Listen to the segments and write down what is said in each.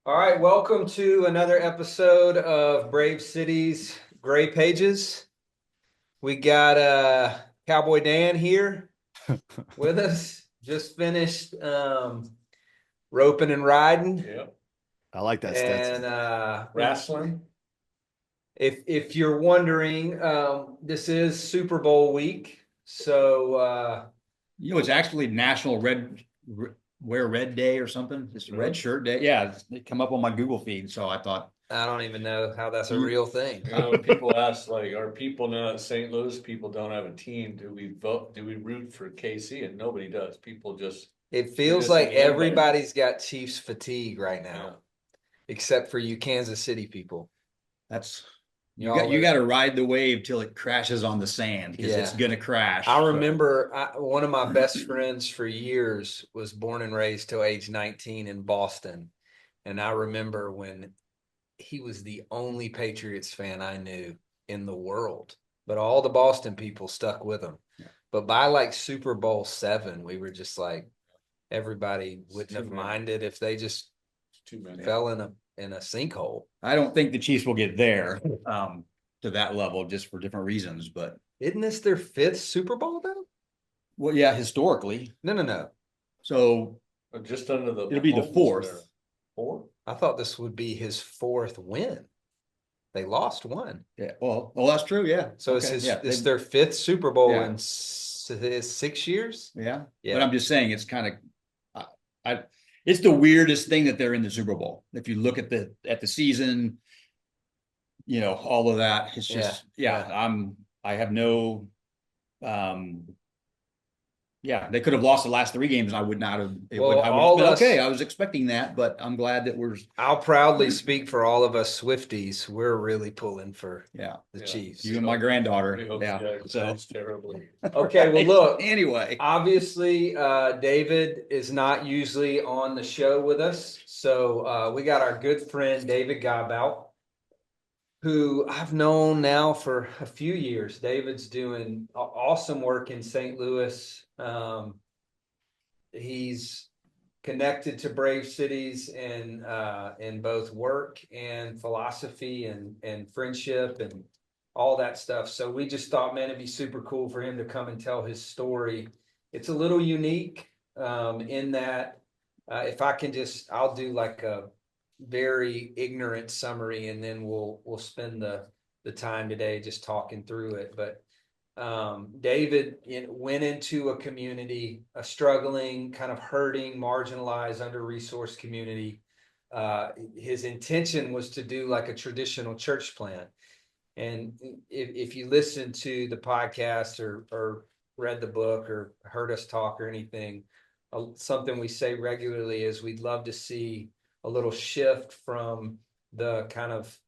All right, welcome to another episode of Brave Cities Gray Pages. We got Cowboy Dan here with us. Just finished roping and riding Yep. I like that and Stetson. Wrestling. if you're wondering, this is Super Bowl week. So It's actually National Wear Red Day or something. It's Really? Red Shirt Day. Yeah, it come up on my Google feed. So I thought, I don't even know how that's a real thing. People ask, like, are people now at St. Louis, people don't have a team, do we vote, do we root for KC? And nobody does. People just, It feels just like in limbo. everybody's got Chiefs fatigue right yeah. now, except for you Kansas City people. that's Y'all you are- got to ride the wave till it crashes on the sand because it's Yeah. gonna crash. I remember one of my best friends for years was born and raised till age 19 in Boston. And I remember when he was the only Patriots fan I knew in the world, but all the Boston people stuck with him. Yeah. But by like Super Bowl VII, we were just like, everybody wouldn't too have many. minded if they just Too many. fell in a sinkhole. I don't think the Chiefs will get there to that level just for different reasons. But Isn't this their fifth Super Bowl though? well, yeah, historically. No. So But just under the. it'll be the Mahomes fourth. there. Four? I thought this would be his fourth win. They lost one. Yeah. Well, that's true. Yeah. So Okay, yeah, it's their fifth Super Bowl Yeah. in 6 years. Yeah. Yeah. But I'm just saying it's kind of it's the weirdest thing that they're in the Super Bowl. If you look at the season, all of that, it's just I have no they could have lost the last three games and I would not have Well, I would all have been us- okay. I was expecting that, but I'm glad that we're I'll proudly speak for all of us Swifties. We're really pulling for yeah. the Yeah. Chiefs. You and my granddaughter. We hope Yeah. you guys So lose terribly. Okay, well, look. Anyway. Obviously, David is not usually on the show with us. So we got our good friend David Gobout, who I've known now for a few years. David's doing awesome work in St. Louis. He's connected to Brave Cities in both work and philosophy and friendship and all that stuff. So we just thought, man, it'd be super cool for him to come and tell his story. It's a little unique in that if I can I'll do like a very ignorant summary, and then we'll spend the time today just talking through it. But David went into a community, a struggling, kind of hurting, marginalized, under-resourced community. His intention was to do like a traditional church plant. And if you listen to the podcast or read the book or heard us talk or anything, something we say regularly is we'd love to see a little shift from the kind of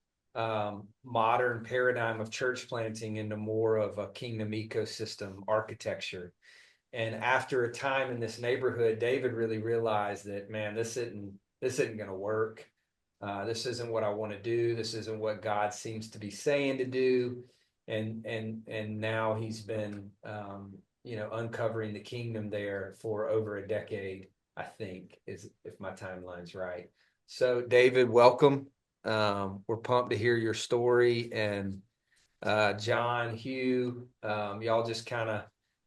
modern paradigm of church planting into more of a kingdom ecosystem architecture. And after a time in this neighborhood, David really realized that, man, this isn't going to work. This isn't what I want to do. This isn't what God seems to be saying to do. And now he's been uncovering the kingdom there for over a decade, I think, is if my timeline's right. So David, welcome. We're pumped to hear your story, and John, Hugh, y'all just kind of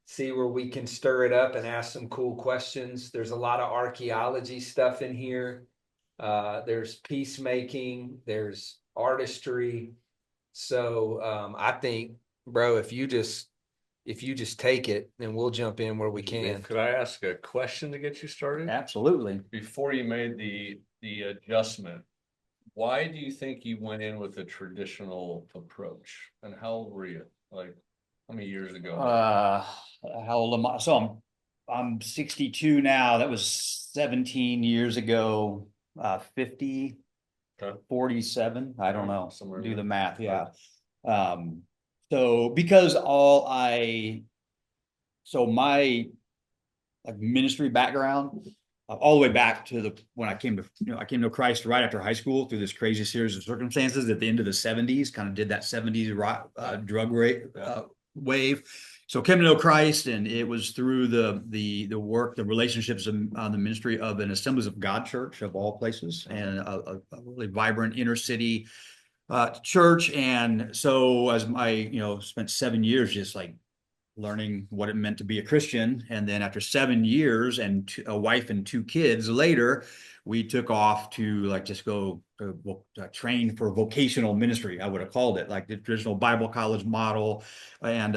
see where we can stir it up and ask some cool questions. There's a lot of archaeology stuff in here. There's peacemaking, there's artistry. So I think, bro, if you just take it, then we'll jump in where we can. Could I ask a question to get you started? Absolutely. Before you made the adjustment, why do you think you went in with a traditional approach? And how old were you? Like, how many years ago? How old am I? So I'm 62 now. That was 17 years ago. 50, Okay. 47. I don't know. Somewhere Do there. the math. Yeah. So because my like ministry background, all the way back to when I came to Christ right after high school through this crazy series of circumstances at the end of the 70s, kind of did that 70s drug rate wave. so came to know Christ, and it was through the work, the relationships on the ministry of an Assemblies of God church of all places, and a really vibrant inner city church. And so as I, spent 7 years just like learning what it meant to be a Christian. And then after 7 years and a wife and 2 kids later, we took off to like just go train for vocational ministry. I would have called it like the traditional Bible college model and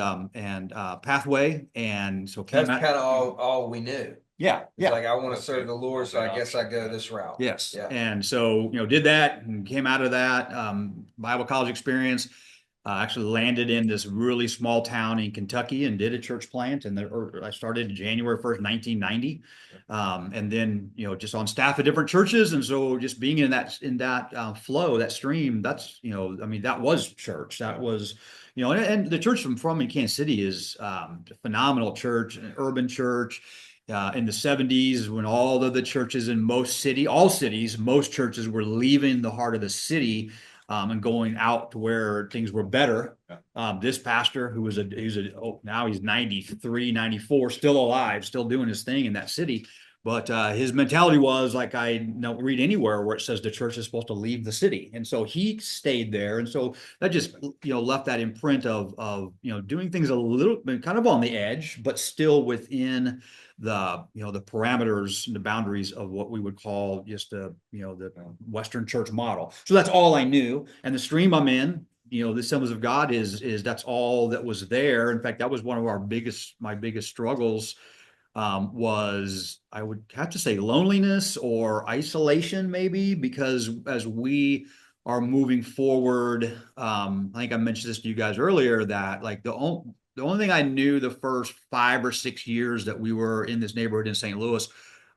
pathway. And so That's kind of all we knew. yeah, It's like, I want to serve the Lord, so I guess I go this route. yes. Yeah. And so, did that and came out of that Bible college experience. Actually landed in this really small town in Kentucky and did a church plant. And I started January 1st, 1990. And then, just on staff at different churches. And so just being in that flow, that stream, that's, that was church. That was, and the church I'm from in Kansas City is a phenomenal church, an urban church. In the 70s, when all of the churches in most churches were leaving the heart of the city and going out to where things were better. This pastor, who was now he's 93, 94, still alive, still doing his thing in that city. But his mentality was like, I don't read anywhere where it says the church is supposed to leave the city. And so he stayed there. And so that just, left that imprint of doing things a little bit kind of on the edge, but still within the parameters and the boundaries of what we would call just the Western church model. So that's all I knew. And the stream I'm in, the Assemblies of God is that's all that was there. In fact, that was one of my biggest struggles, was, I would have to say, loneliness or isolation, maybe, because as we are moving forward, I think I mentioned this to you guys earlier, that like the only thing I knew the first 5 or 6 years that we were in this neighborhood in St. Louis,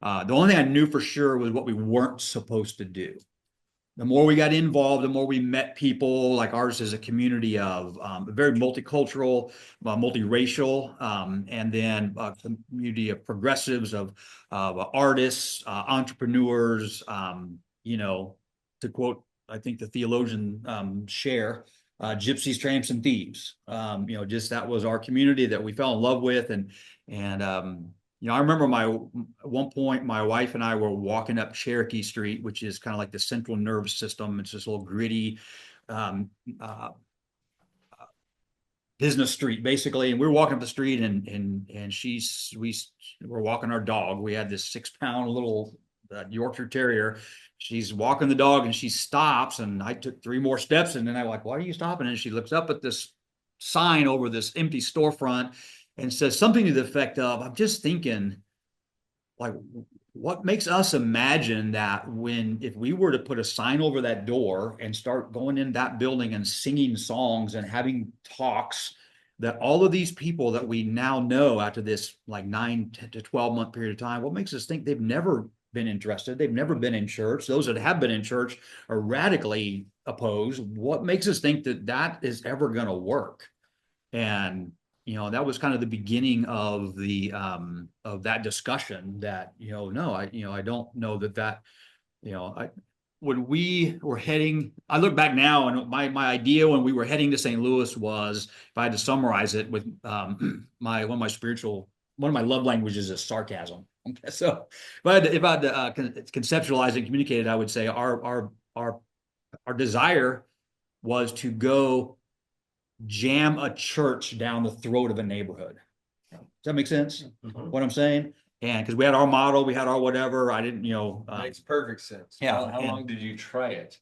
the only thing I knew for sure was what we weren't supposed to do. The more we got involved, the more we met people. Like ours is a community of very multicultural, multiracial, and then a community of progressives, of artists, entrepreneurs. To quote, I think the theologian Cher, gypsies, tramps, and thieves. Just that was our community that we fell in love with. And I remember at one point, my wife and I were walking up Cherokee Street, which is kind of like the central nervous system. It's this little gritty business street, basically. And we were walking up the street, and we were walking our dog. We had this 6-pound little Yorkshire Terrier. She's walking the dog, and she stops, and I took 3 more steps, and then I'm like, why are you stopping? And she looks up at this sign over this empty storefront and says something to the effect of, I'm just thinking, like, what makes us imagine that if we were to put a sign over that door and start going in that building and singing songs and having talks, that all of these people that we now know after this like 9 to 12 month period of time, what makes us think they've never been interested? They've never been in church. Those that have been in church are radically opposed. What makes us think that is ever going to work? And that was kind of the beginning of that discussion. That no, I don't know that when we were heading, I look back now, and my idea when we were heading to St. Louis was, if I had to summarize it with one of my love languages is sarcasm. Okay, so if I had to conceptualize and communicate it, I would say our desire was to go jam a church down the throat of a neighborhood. Does that make sense? Mm-hmm. What I'm saying? And because we had our model, we had our whatever. I didn't, makes perfect sense. Yeah. How long did you try it?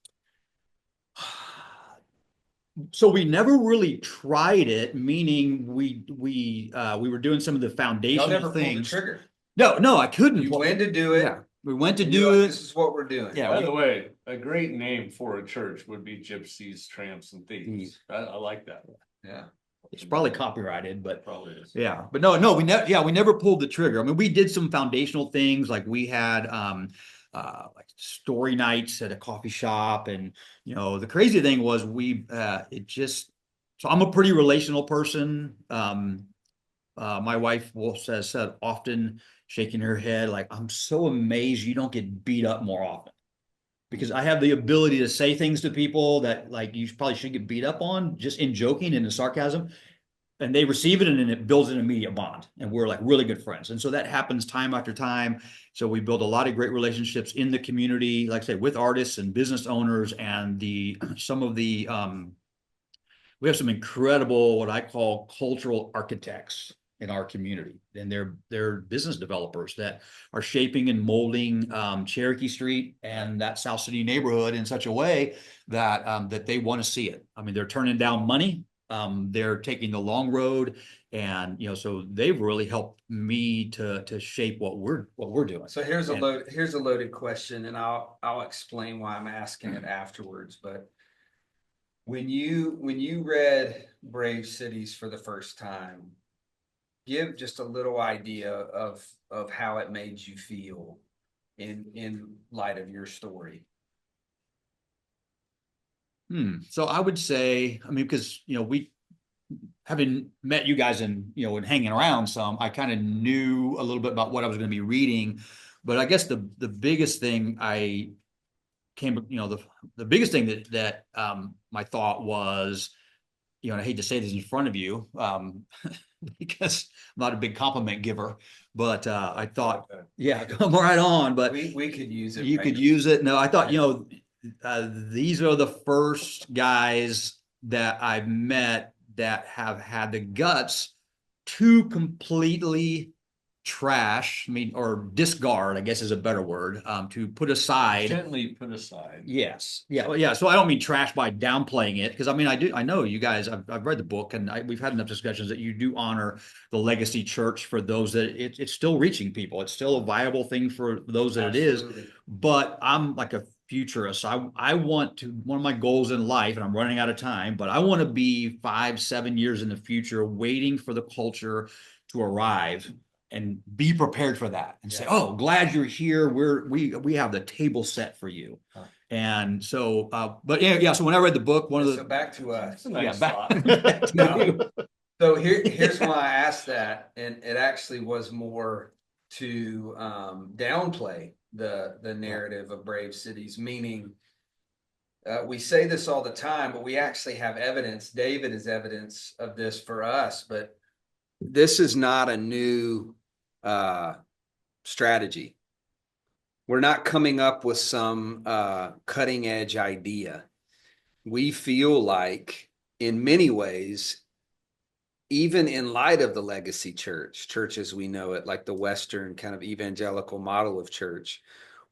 So we never really tried it, meaning we were doing some of the foundational Y'all never things. pulled the trigger. No, I couldn't. You went to do it. Yeah, we went to do it. This is what we're doing. Yeah. By the way, a great name for a church would be Gypsies, Tramps, and Thieves. I like that. Yeah. It's probably copyrighted, but probably is. Yeah, but no, we never pulled the trigger. I mean, we did some foundational things, like we had like story nights at a coffee shop, and the crazy thing was so I'm a pretty relational person. My wife said often, shaking her head, like, I'm so amazed you don't get beat up more often. Because I have the ability to say things to people that like you probably should get beat up on, just in joking and in sarcasm. and they receive it, and then it builds an immediate bond, and we're like really good friends. And so that happens time after time. So we build a lot of great relationships in the community, like I say, with artists and business owners, and some of the we have some incredible, what I call cultural architects in our community, and they're business developers that are shaping and molding Cherokee Street and that South City neighborhood in such a way that they want to see it. I mean, they're turning down money. They're taking the long road, and so they've really helped me to shape what we're doing. So here's a loaded question, and I'll explain why I'm asking it afterwards. But when you read Brave Cities for the first time, give just a little idea of how it made you feel in light of your story. So I would say, I mean, because we having met you guys and and hanging around some, I kind of knew a little bit about what I was going to be reading. But I guess the biggest thing the biggest thing that my thought was, and I hate to say this in front of you, because I'm not a big compliment giver, but I thought, yeah, come right on. But we could use it. You could use it. No, I thought, these are the first guys that I've met that have had the guts to completely trash, I mean, or discard, I guess is a better word, to put aside. Gently put aside. Yes. Yeah. Well, yeah. So I don't mean trash by downplaying it, because I mean, I know you guys, I've read the book, and we've had enough discussions that you do honor the legacy church for those that it's still reaching people. It's still a viable thing for those that Absolutely. it is. But I'm like a futurist. I want to, one of my goals in life, and I'm running out of time, but I want to be 5-7 years in the future, waiting for the culture to arrive and be prepared for that, and say, "Oh, glad you're here. We have the table set for you." And so, but yeah. So when I read the book, So back to us. Nice back No. So here's why I asked that, and it actually was more to downplay the narrative of Brave Cities, meaning we say this all the time, but we actually have evidence. David is evidence of this for us, but this is not a new strategy. We're not coming up with some cutting edge idea. We feel like, in many ways, even in light of the legacy church as we know it, like the Western kind of evangelical model of church,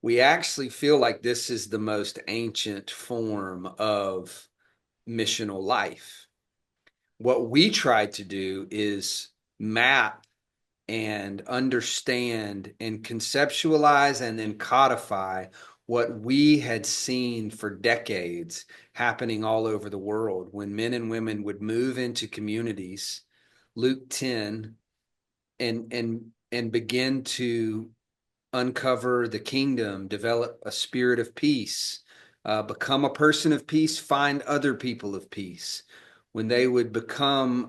we actually feel like this is the most ancient form of missional life. What we tried to do is map and understand and conceptualize and then codify what we had seen for decades happening all over the world when men and women would move into communities, Luke 10, and begin to uncover the kingdom, develop a spirit of peace, become a person of peace, find other people of peace. When they would become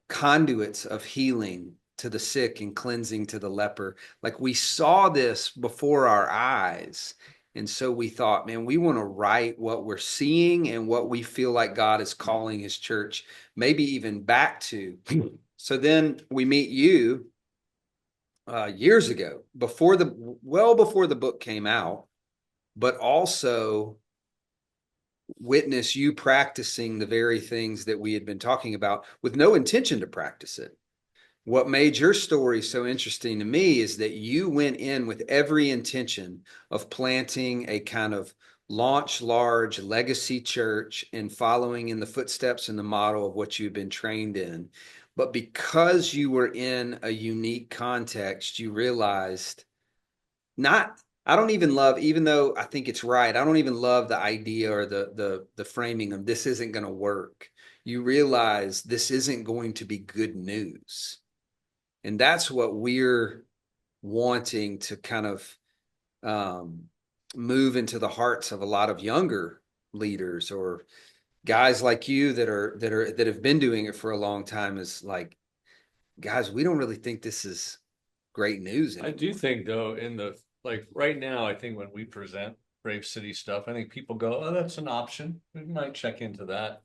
conduits of healing to the sick and cleansing to the leper. Like, we saw this before our eyes. And so we thought, man, we want to write what we're seeing and what we feel like God is calling his church, maybe even back to. So then we meet you years ago, well before the book came out, but also witness you practicing the very things that we had been talking about with no intention to practice it. What made your story so interesting to me is that you went in with every intention of planting a kind of launch large legacy church and following in the footsteps and the model of what you've been trained in. But because you were in a unique context, you realized I don't even love, even though I think it's right, I don't even love the idea or the framing of this isn't going to work. You realize this isn't going to be good news. And that's what we're wanting to kind of move into the hearts of a lot of younger leaders or guys like you that have been doing it for a long time, is like, guys, we don't really think this is great news anymore. I do think, though, like right now, I think when we present Brave City stuff, I think people go, "Oh, that's an option. We might check into that."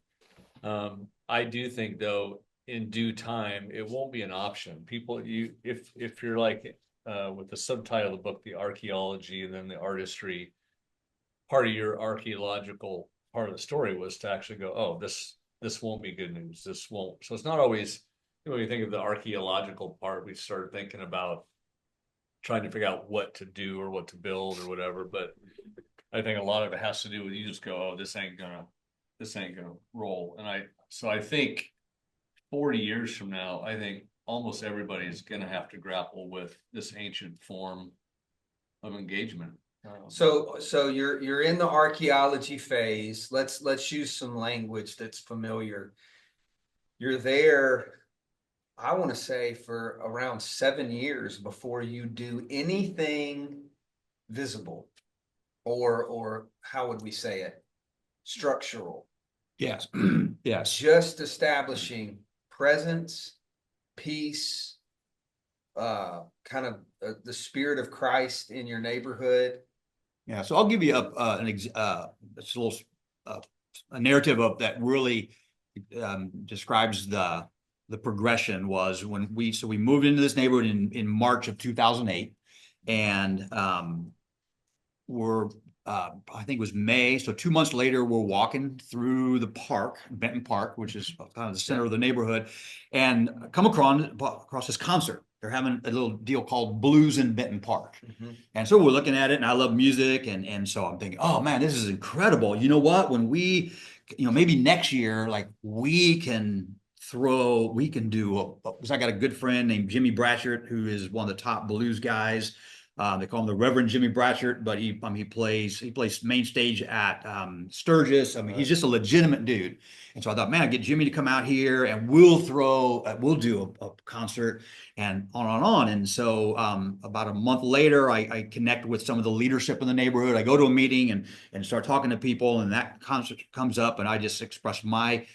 I do think, though, in due time, it won't be an option. People, if you're like, with the subtitle of the book, the archaeology and then the artistry, part of your archaeological part of the story was to actually go, oh, this won't be good news. This won't. So it's not always, when you think of the archaeological part, we started thinking about trying to figure out what to do or what to build or whatever. But I think a lot of it has to do with you just go, oh, this ain't gonna roll. And I think 40 years from now, I think almost everybody's gonna have to grapple with this ancient form of engagement. So you're in the archaeology phase. Let's use some language that's familiar. You're there, I want to say, for around 7 years before you do anything visible, or how would we say it? Structural. Yes, yes. Just establishing presence, peace, kind of the spirit of Christ in your neighborhood. Yeah, so I'll give you a little a narrative of that really describes the progression. Was when we moved into this neighborhood in March of 2008, and I think it was May, so 2 months later, we're walking through the park, Benton Park, which is kind of the center of the neighborhood, and come across this concert. They're having a little deal called Blues in Benton Park. Mm-hmm. And so we're looking at it, and I love music, and so I'm thinking, oh man, this is incredible. You know what? When we, maybe next year, like we can do, because I got a good friend named Jimmy Bratchert, who is one of the top blues guys. They call him the Reverend Jimmy Bratchert, but he plays main stage at Sturgis. I mean, he's just a legitimate dude. And so I thought, man, I'd get Jimmy to come out here and we'll do a concert and on and on. And so about a month later, I connect with some of the leadership in the neighborhood. I go to a meeting and start talking to people, and that concert comes up, and I just express my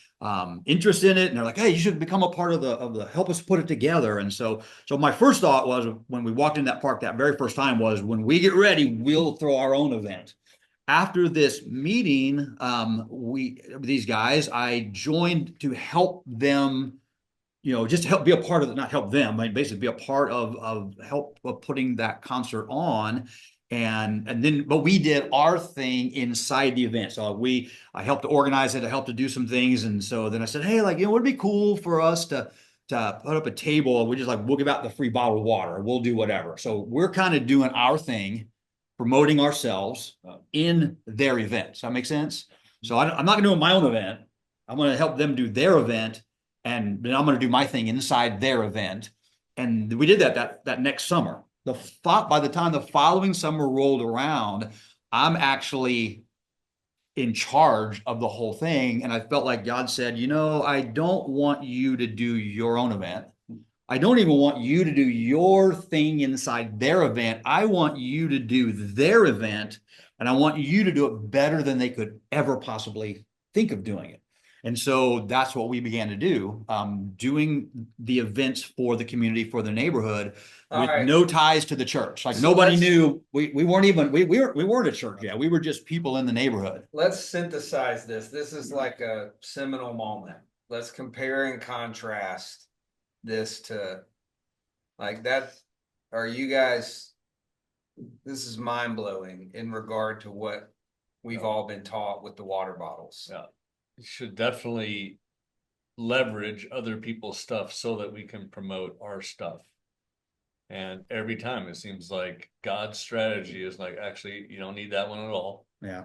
interest in it, and they're like, hey, you should become a part of the help us put it together. And so my first thought was, when we walked in that park that very first time, was, when we get ready, we'll throw our own event. After this meeting, these guys, I joined to help them, just to help be a part of it, not help them, but basically be a part of help of putting that concert on. But we did our thing inside the event. So I helped to organize it. I helped to do some things. And so then I said, hey, would it be cool for us to put up a table? We'll give out the free bottled water. We'll do whatever. So we're kind of doing our thing, promoting ourselves in their event. Does that make sense? So I'm not going to do my own event. I'm going to help them do their event, and then I'm going to do my thing inside their event. And we did that next summer. By the time the following summer rolled around, I'm actually in charge of the whole thing. And I felt like God said, I don't want you to do your own event. I don't even want you to do your thing inside their event. I want you to do their event, and I want you to do it better than they could ever possibly think of doing it. And so that's what we began to do, doing the events for the community, for the neighborhood, with no ties to the church. Like, nobody knew. We weren't a church yet. We were just people in the neighborhood. Let's synthesize this. This is like a seminal moment. Let's compare and contrast this to, like, that. Are you guys, this is mind-blowing in regard to what we've all been taught with the water bottles. Yeah. You should definitely leverage other people's stuff so that we can promote our stuff. And every time it seems like God's strategy is like, actually, you don't need that one at all. Yeah.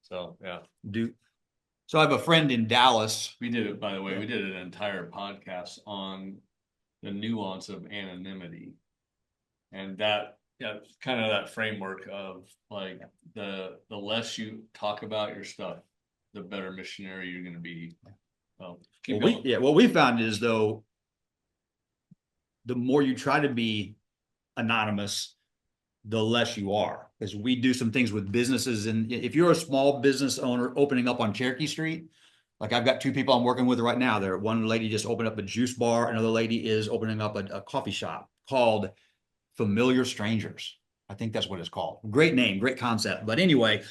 So, yeah. So I have a friend in Dallas. We did it, by the way, we did an entire podcast on the nuance of anonymity. And that, kind of that framework of, like, the less you talk about your stuff, the better missionary you're going to be. What we found is, though, the more you try to be anonymous, the less you are. Because we do some things with businesses, and if you're a small business owner opening up on Cherokee Street, like, I've got two people I'm working with right now. One lady just opened up a juice bar. Another lady is opening up a coffee shop called Familiar Strangers. I think that's what it's called. Great name, great concept. But anyway,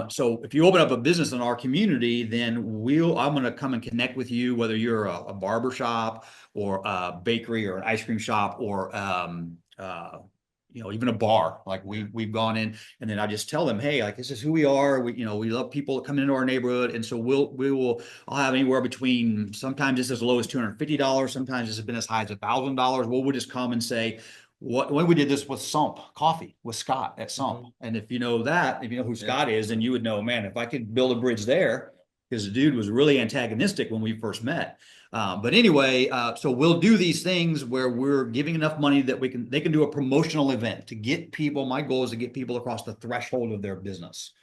so if you open up a business in our community, then I'm going to come and connect with you, whether you're a barber shop or a bakery or an ice cream shop or, even a bar. Like we've gone in, and then I just tell them, hey, like, this is who we are. We love people that come into our neighborhood. And so I'll have anywhere between, sometimes it's as low as $250. Sometimes it's been as high as $1,000. We'll just come and say, when we did this with Sump Coffee with Scott at Sump. And if you know who Scott is, then you would know, man, if I could build a bridge there, because the dude was really antagonistic when we first met. But anyway, so we'll do these things where we're giving enough money that they can do a promotional event to get people. My goal is to get people across the threshold of their business.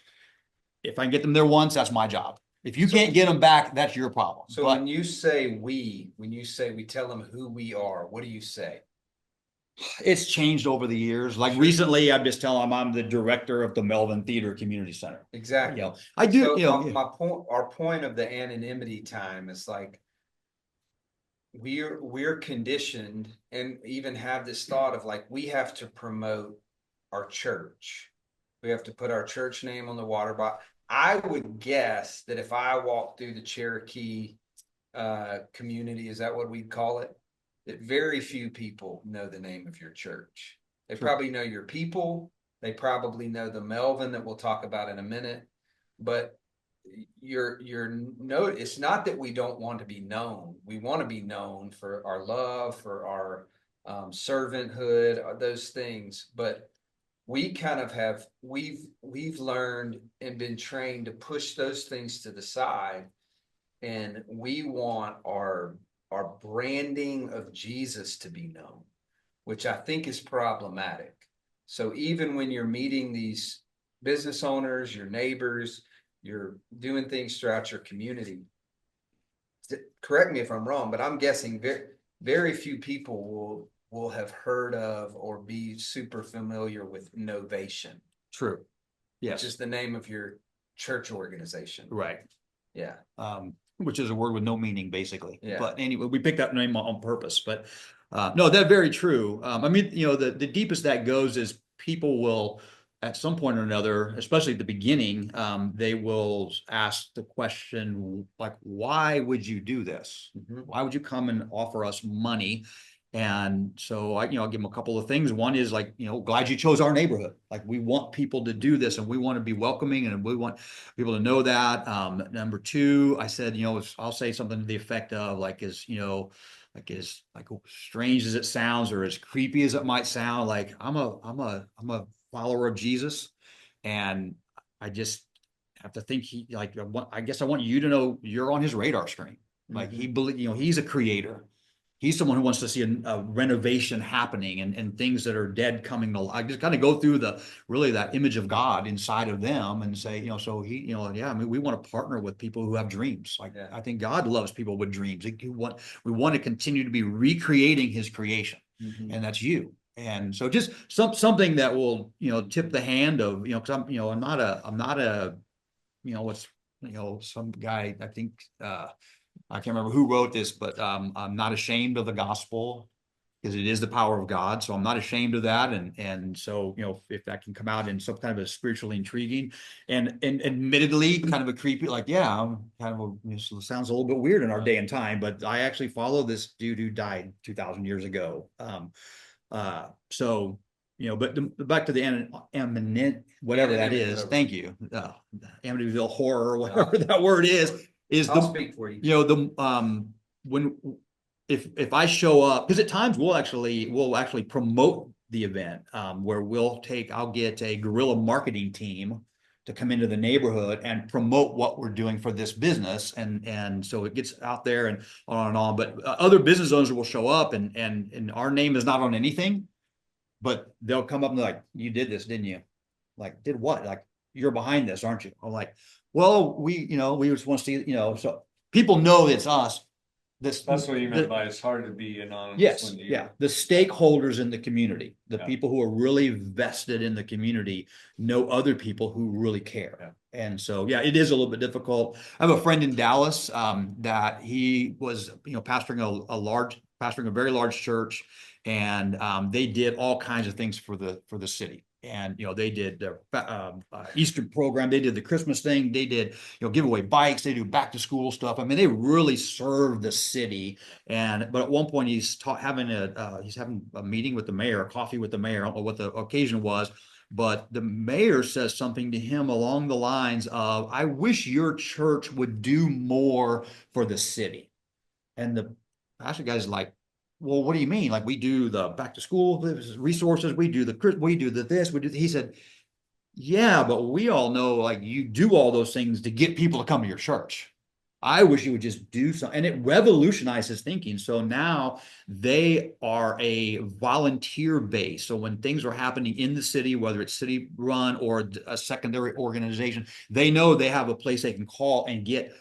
If I can get them there once, that's my job. If you can't get them back, that's your problem. So when you say we tell them who we are, what do you say? It's changed over the years. Like recently, I'm just telling them I'm the director of the Melvin Theater Community Center. Exactly. I do. So our point of the anonymity time is like, we're conditioned and even have this thought of like, we have to promote our church. We have to put our church name on the water bottle. I would guess that if I walk through the Cherokee community, is that what we'd call it? That very few people know the name of your church. They probably know your people. They probably know the Melvin that we'll talk about in a minute. But it's not that we don't want to be known. We want to be known for our love, for our servanthood, those things. But we kind of we've learned and been trained to push those things to the side, and we want our branding of Jesus to be known, which I think is problematic. So even when you're meeting these business owners, your neighbors, you're doing things throughout your community, correct me if I'm wrong, but I'm guessing very, very few people will have heard of or be super familiar with Novation. True. Yes. Which is the name of your church organization. Right. Yeah. Which is a word with no meaning, basically. Yeah. But anyway, we picked that name on purpose. But no, that's very true. I mean, the deepest that goes is people will, at some point or another, especially at the beginning, they will ask the question, like, why would you do this? Mm-hmm. Why would you come and offer us money? And so I'll give them a couple of things. One is like, glad you chose our neighborhood. Like, we want people to do this, and we want to be welcoming, and we want people to know that. Number two, I said, I'll say something to the effect of like, as strange as it sounds, or as creepy as it might sound, like I'm a follower of Jesus, and I just have to think I guess I want you to know you're on his radar screen. Like, mm-hmm. He's a creator. He's someone who wants to see a renovation happening and things that are dead coming to life. I just kind of go through that image of God inside of them and say, so we want to partner with people who have dreams. Like, I think God loves people with dreams. We want to continue to be recreating his creation, mm-hmm. and that's you. And so just something that will, tip the hand of, because I'm not a some guy, I think, I can't remember who wrote this, but I'm not ashamed of the gospel, because it is the power of God. So I'm not ashamed of that. And so, if that can come out in some kind of a spiritually intriguing and admittedly kind of a creepy, like, I'm kind of sounds a little bit weird in our day and time, but I actually follow this dude who died 2,000 years ago. So, but back to the eminent, whatever that is. Thank you. Amityville horror, whatever that word is I'll speak for you. If I show up, because at times we'll actually promote the event, where I'll get a guerrilla marketing team to come into the neighborhood and promote what we're doing for this business, and so it gets out there and on and on. But other business owners will show up, and our name is not on anything, but they'll come up and be like, "You did this, didn't you?" Like, did what? Like, you're behind this, aren't you? I'm like, well, we just want to see, so people know it's us. That's what you meant by it's hard to be anonymous. Yes, the stakeholders in the community, the people who are really vested in the community, know other people who really care. Yeah. And so, it is a little bit difficult. I have a friend in Dallas that he was, pastoring a very large church, and they did all kinds of things for the city. And, they did their Easter program. They did the Christmas thing. They did, give away bikes. They do back to school stuff. I mean, they really serve the city. But at one point he's having a meeting with the mayor, a coffee with the mayor. I don't know what the occasion was, but the mayor says something to him along the lines of, I wish your church would do more for the city. And the pastor guy's like, well, what do you mean? Like, we do the back to school resources, we do this, he said, yeah, but we all know, like, you do all those things to get people to come to your church. I wish you would just do something. And it revolutionized his thinking. So now they are a volunteer base. So when things are happening in the city, whether it's city run or a secondary organization, they know they have a place they can call and get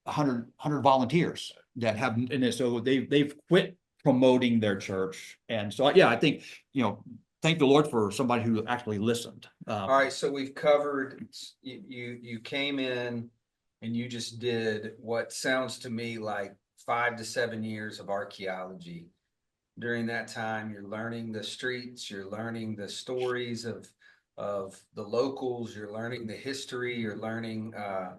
100 volunteers that have, and so they've quit promoting their church. And so, yeah, I think, thank the Lord for somebody who actually listened. All right, so we've covered, you came in and you just did what sounds to me like 5 to 7 years of archaeology. During that time, you're learning the streets, you're learning the stories of the locals, you're learning the history, you're learning the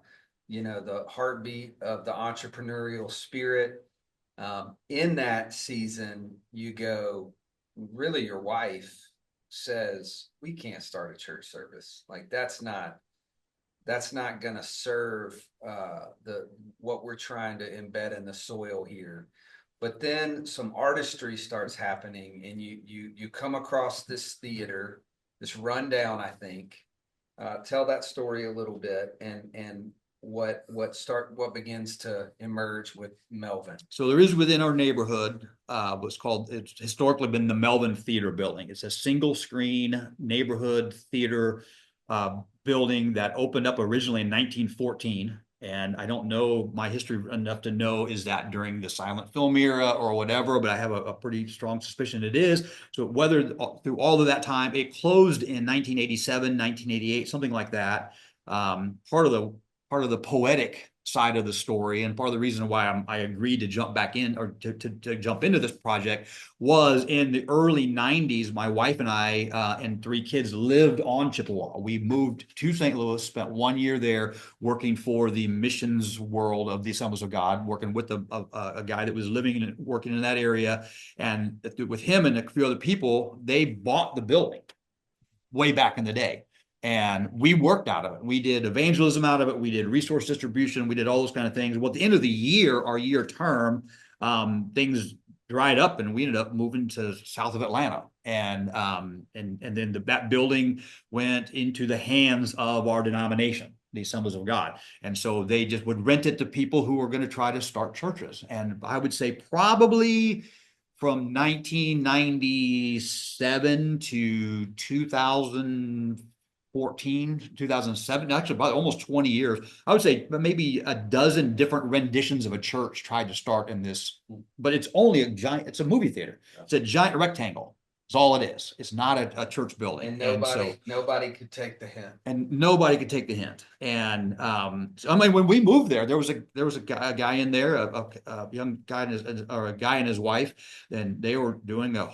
heartbeat of the entrepreneurial spirit. In that season, you go, really, your wife says, we can't start a church service. Like, that's not going to serve what we're trying to embed in the soil here. But then some artistry starts happening, and you come across this theater, this rundown, I think. Tell that story a little bit, and what begins to emerge with Melvin. So there is, within our neighborhood, it's historically been the Melvin Theater building. It's a single screen neighborhood theater building that opened up originally in 1914. And I don't know my history enough to know, is that during the silent film era or whatever, but I have a pretty strong suspicion it is. So whether through all of that time, it closed in 1987, 1988, something like that. Part of the poetic side of the story, and part of the reason why I agreed to jump back in, or to jump into this project, was in the early 90s, my wife and I and 3 kids lived on Chippewa. We moved to St. Louis, spent 1 year there working for the missions world of the Assemblies of God, working with a guy that was living and working in that area. And with him and a few other people, they bought the building way back in the day. And we worked out of it. We did evangelism out of it. We did resource distribution. We did all those kind of things. Well, at the end of the year, our year term, things dried up, and we ended up moving to south of Atlanta. And then that building went into the hands of our denomination, the Assemblies of God. And so they just would rent it to people who were going to try to start churches. And I would say probably from 1997 to 2007, actually about almost 20 years. I would say maybe a dozen different renditions of a church tried to start in this, but it's only it's a movie theater. It's a giant rectangle. It's all it is. It's not a church building. And nobody could take the hint. And nobody could take the hint. And so, I mean, when we moved there, there was a guy in there, a young guy or a guy and his wife, and they were doing a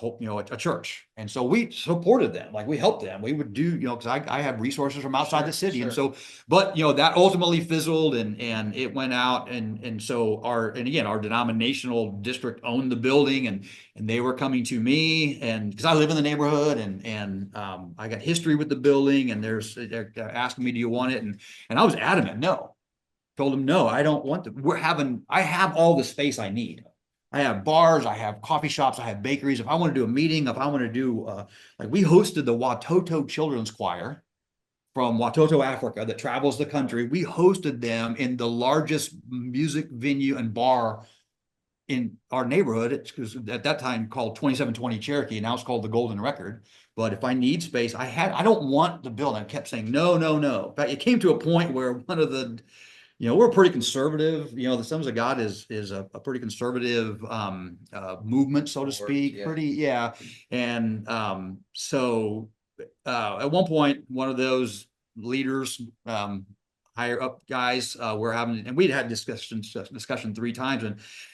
church. And so we supported them, like we helped them. We would do, because I have resources from outside the city. And so, but that ultimately fizzled, and it went out. And so our denominational district owned the building, and they were coming to me, and because I live in the neighborhood, and I got history with the building, and they're asking me, do you want it? And I was adamant, no. Told them, no, I don't want to. I have all the space I need. I have bars, I have coffee shops, I have bakeries. If I want to do a meeting, if I want to do, like, we hosted the Watoto Children's Choir from Watoto, Africa, that travels the country. We hosted them in the largest music venue and bar in our neighborhood. It was at that time called 2720 Cherokee. Now it's called the Golden Record. But if I need space, I don't want the building. I kept saying, no, no, no. In fact, it came to a point where one of the, we're pretty conservative. The Assemblies of God is a pretty conservative movement, so to speak. Yeah. Pretty, yeah. And so at one point, one of those leaders, higher up guys, we're having, and we'd had discussion 3 times,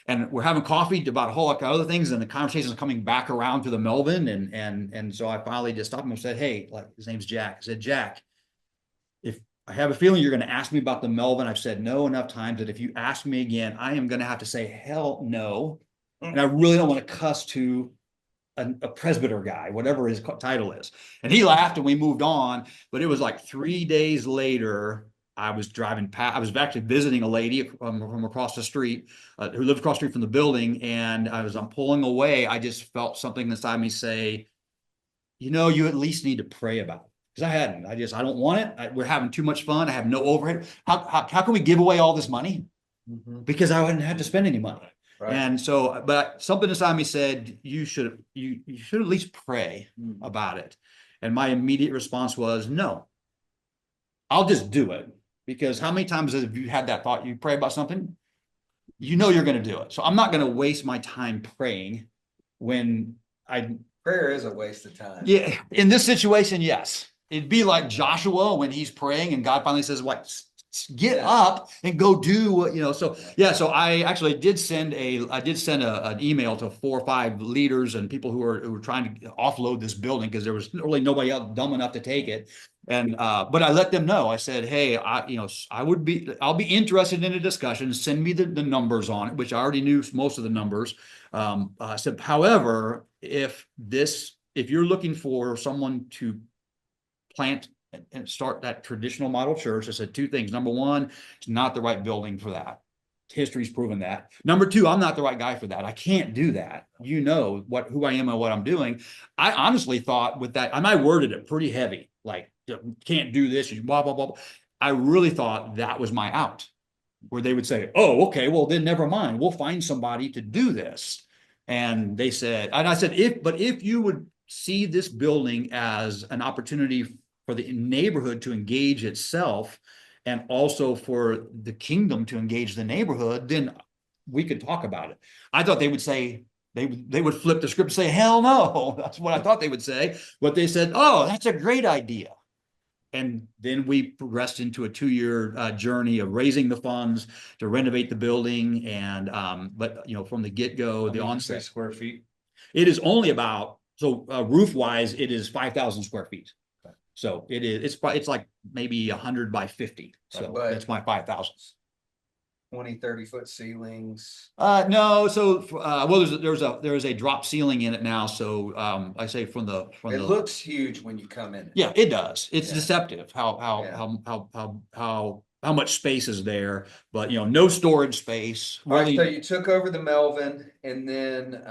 and we're having coffee about a whole lot of other things, and the conversation is coming back around to the Melvin, and so I finally just stopped him and said, hey, like, his name's Jack. I said, Jack, if I have a feeling you're going to ask me about the Melvin, I've said no enough times that if you ask me again, I am going to have to say hell no, and I really don't want to cuss to a presbyter guy, whatever his title is. And he laughed and we moved on. But it was like 3 days later, I was driving past, I was actually visiting a lady from across the street who lived across the street from the building. And I'm pulling away. I just felt something inside me say, you know, you at least need to pray about it. Because I hadn't. I don't want it. We're having too much fun. I have no overhead. How can we give away all this money? Because I wouldn't have to spend any money. Right. And so, but something inside me said, you should at least pray about it. And my immediate response was, no, I'll just do it. Because how many times have you had that thought? You pray about something, you know you're going to do it. So I'm not going to waste my time praying when prayer is a waste of time. Yeah, in this situation, yes. It'd be like Joshua when he's praying and God finally says, what? Get up and go do what, you know. So yeah, so I actually did send an email to 4 or 5 leaders and people who were trying to offload this building because there was really nobody else dumb enough to take it. And but I let them know. I said, hey, I'll be interested in a discussion. Send me the numbers on it, which I already knew most of the numbers. I said, however, if you're looking for someone to plant and start that traditional model church, I said 2 things. Number 1, it's not the right building for that. History's proven that. Number 2, I'm not the right guy for that. I can't do that. You know who I am and what I'm doing. I honestly thought with that, I worded it pretty heavy, like can't do this, blah, blah, blah. I really thought that was my out, where they would say, oh, okay, well then never mind. We'll find somebody to do this. And they said, and I said, if you would see this building as an opportunity for the neighborhood to engage itself and also for the kingdom to engage the neighborhood, then we could talk about it. I thought they would say, they would flip the script and say, hell no. That's what I thought they would say. But they said, oh, that's a great idea. And then we progressed into a 2-year journey of raising the funds to renovate the building. And but from the get-go, the onset square feet. It is only about, so roof wise, it is 5,000 square feet. So it's like maybe 100 by 50. So that's my 5,000. 20-30 foot ceilings. No, so well, there's a drop ceiling in it now. So I say from the it looks huge when you come in. Yeah, it does. It's deceptive how much space is there, but no storage space. All right, so you took over the Melvin, and then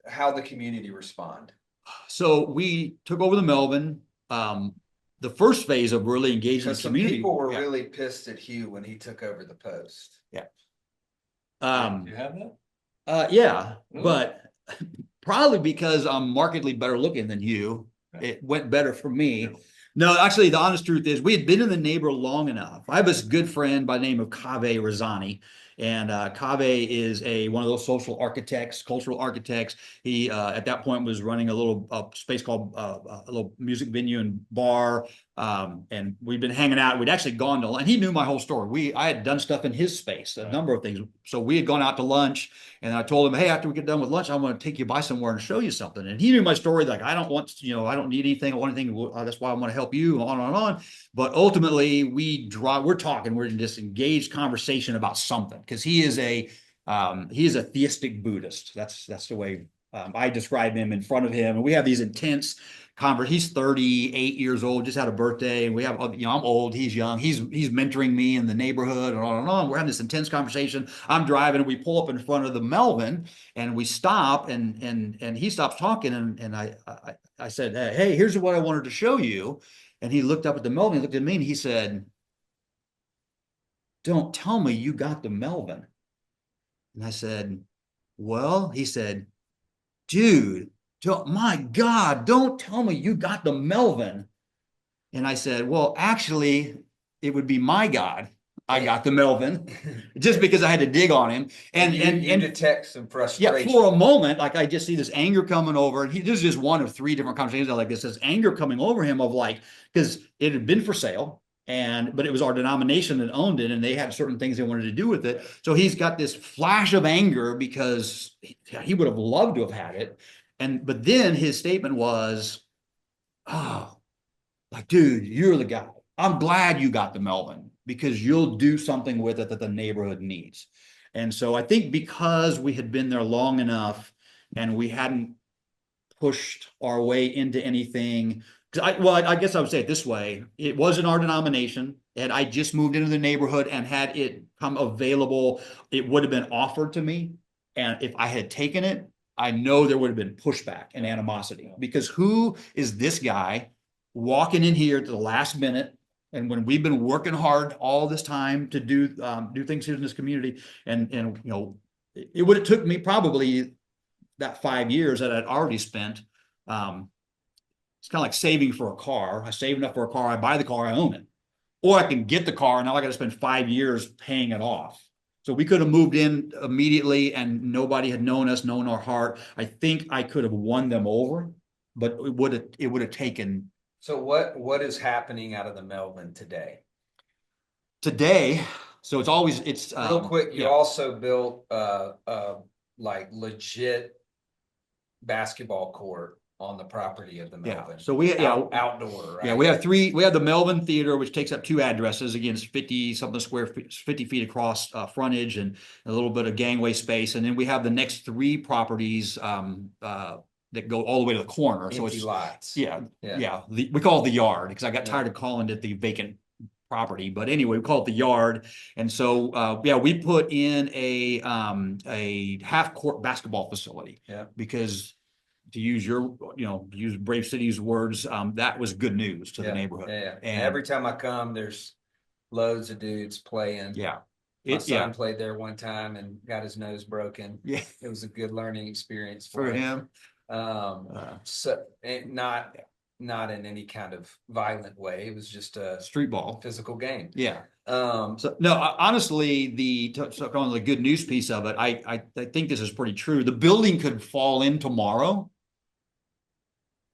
how the community respond? So we took over the Melvin. The first phase of really engaging the community. People were really pissed at Hugh when he took over the post. Yeah. You have that? Yeah, but probably because I'm markedly better looking than Hugh, it went better for me. No, actually, the honest truth is we had been in the neighborhood long enough. I have this good friend by the name of Kaveh Razani. And Kaveh is one of those social architects, cultural architects. He, at that point, was running a little space called a little music venue and bar. And we'd been hanging out. We'd actually gone to, and he knew my whole story. I had done stuff in his space, a number of things. So we had gone out to lunch, and I told him, hey, after we get done with lunch, I want to take you by somewhere and show you something. And he knew my story. Like, I don't want, I don't need anything. I want anything. That's why I want to help you, on and on. But ultimately, we're talking, we're in this engaged conversation about something, because he is a theistic Buddhist. That's the way I describe him in front of him. And we have these intense he's 38 years old, just had a birthday, and we have, I'm old, he's young, he's mentoring me in the neighborhood, and on and on. We're having this intense conversation. I'm driving, and we pull up in front of the Melvin, and we stop, and he stops talking, and I said, hey, here's what I wanted to show you. And he looked up at the Melvin, he looked at me, and he said, don't tell me you got the Melvin. And I said, well, he said, dude, my God, don't tell me you got the Melvin. And I said, well, actually, it would be my God. I got the Melvin, just because I had to dig on him. And you detect some frustration. Yeah, for a moment, like I just see this anger coming over. And this is just one of 3 different conversations like this. This anger coming over him of like, because it had been for sale. but it was our denomination that owned it, and they had certain things they wanted to do with it. So he's got this flash of anger because he would have loved to have had it. But then his statement was, oh, like, dude, you're the guy. I'm glad you got the Melvin because you'll do something with it that the neighborhood needs. And so I think because we had been there long enough and we hadn't pushed our way into anything. I guess I would say it this way. It wasn't our denomination, and I just moved into the neighborhood, and had it come available, it would have been offered to me. And if I had taken it, I know there would have been pushback and animosity, because who is this guy walking in here to the last minute? And when we've been working hard all this time to do things here in this community, and it would have took me probably that 5 years that I'd already spent. It's kind of like saving for a car. I save enough for a car, I buy the car, I own it. Or I can get the car, and now I got to spend 5 years paying it off. So we could have moved in immediately and nobody had known us, known our heart. I think I could have won them over, but it would have taken. So what is happening out of the Melvin today? So it's real quick. You also built like legit basketball court on the property of the Melvin. So we outdoor. Right? Yeah, we have the Melvin Theater, which takes up 2 addresses. Again, it's 50 something square feet, 50 feet across frontage, and a little bit of gangway space. And then we have the next 3 properties that go all the way to the corner. Empty so it's lots. We call it the yard, because I got tired of calling it the vacant property. But anyway, we call it the yard. And so we put in a half-court basketball facility. Yeah. Because to use use Brave City's words, that was good news to the neighborhood. Yeah. And every time I come, there's loads of dudes playing. Yeah. My son played there one time and got his nose broken. Yeah. It was a good learning experience for him. So not in any kind of violent way. It was just a street ball physical game. Yeah. So no, honestly, on the good news piece of it, I think this is pretty true. The building could fall in tomorrow,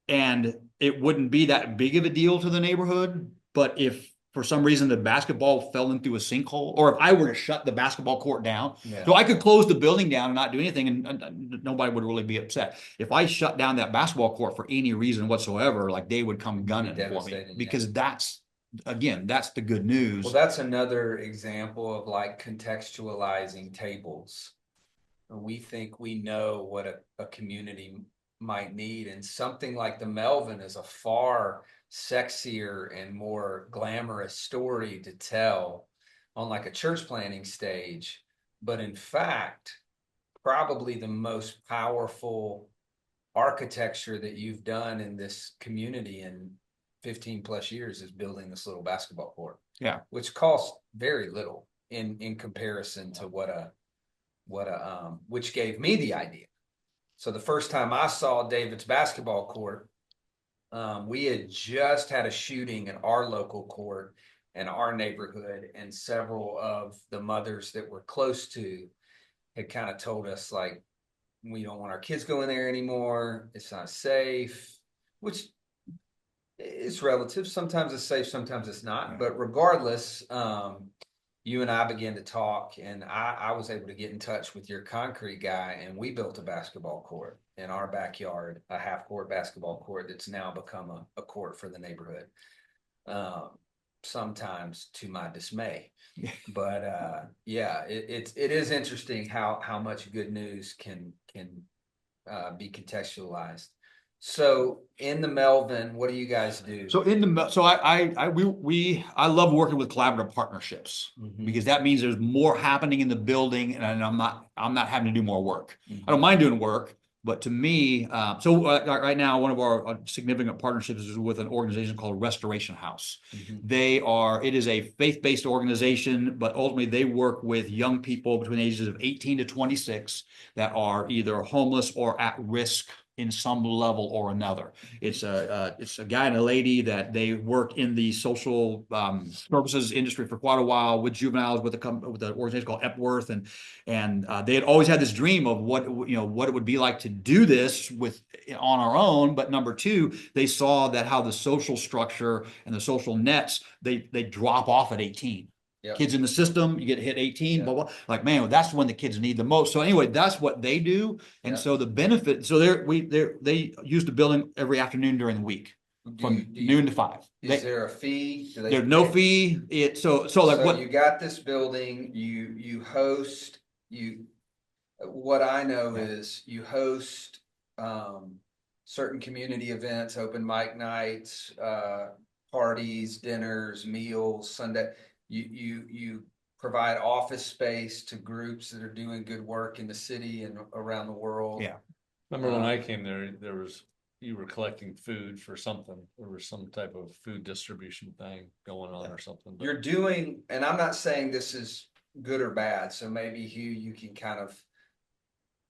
and it wouldn't be that big of a deal to the neighborhood. But if for some reason the basketball fell into a sinkhole, or if I were to shut the basketball court down, so I could close the building down and not do anything, and nobody would really be upset. If I shut down that basketball court for any reason whatsoever, like, they would come gunning for me, because that's the good news. Well, that's another example of like contextualizing tables. We think we know what a community might need, and something like the Melvin is a far sexier and more glamorous story to tell on like a church planning stage. But in fact, probably the most powerful architecture that you've done in this community in 15 plus years is building this little basketball court. Yeah. Which costs very little in comparison to which gave me the idea. So the first time I saw David's basketball court, we had just had a shooting in our local court in our neighborhood, and several of the mothers that we're close to had kind of told us, like, we don't want our kids going there anymore. It's not safe, which is relative. Sometimes it's safe, sometimes it's not. But regardless, you and I began to talk, and I was able to get in touch with your concrete guy, and we built a basketball court in our backyard, a half-court basketball court that's now become a court for the neighborhood. Sometimes to my dismay, but it is interesting how much good news can be contextualized. So in the Melvin, what do you guys do? So I love working with collaborative partnerships, because that means there's more happening in the building, and I'm not having to do more work. I don't mind doing work, but to me, right now, one of our significant partnerships is with an organization called Restoration House. It is a faith-based organization, but ultimately they work with young people between the ages of 18 to 26 that are either homeless or at risk in some level or another. It's a guy and a lady that they work in the social services industry for quite a while with juveniles with the organization called Epworth, and they had always had this dream of what it would be like to do this on our own. But number two, they saw that how the social structure and the social nets they drop off at 18. Yep. Kids in the system, you get hit 18, blah, blah. Like, man, that's when the kids need the most. So anyway, that's what they do. And so the benefit, so they use the building every afternoon during the week from noon to 5. Is there a fee? There's no fee. So what you got this building, you host, what I know is you host certain community events, open mic nights, parties, dinners, meals, Sunday. You provide office space to groups that are doing good work in the city and around the world. Yeah. Remember when I came there, you were collecting food for something. There was some type of food distribution thing going on or something. You're doing, and I'm not saying this is good or bad, so maybe Hugh, you can kind of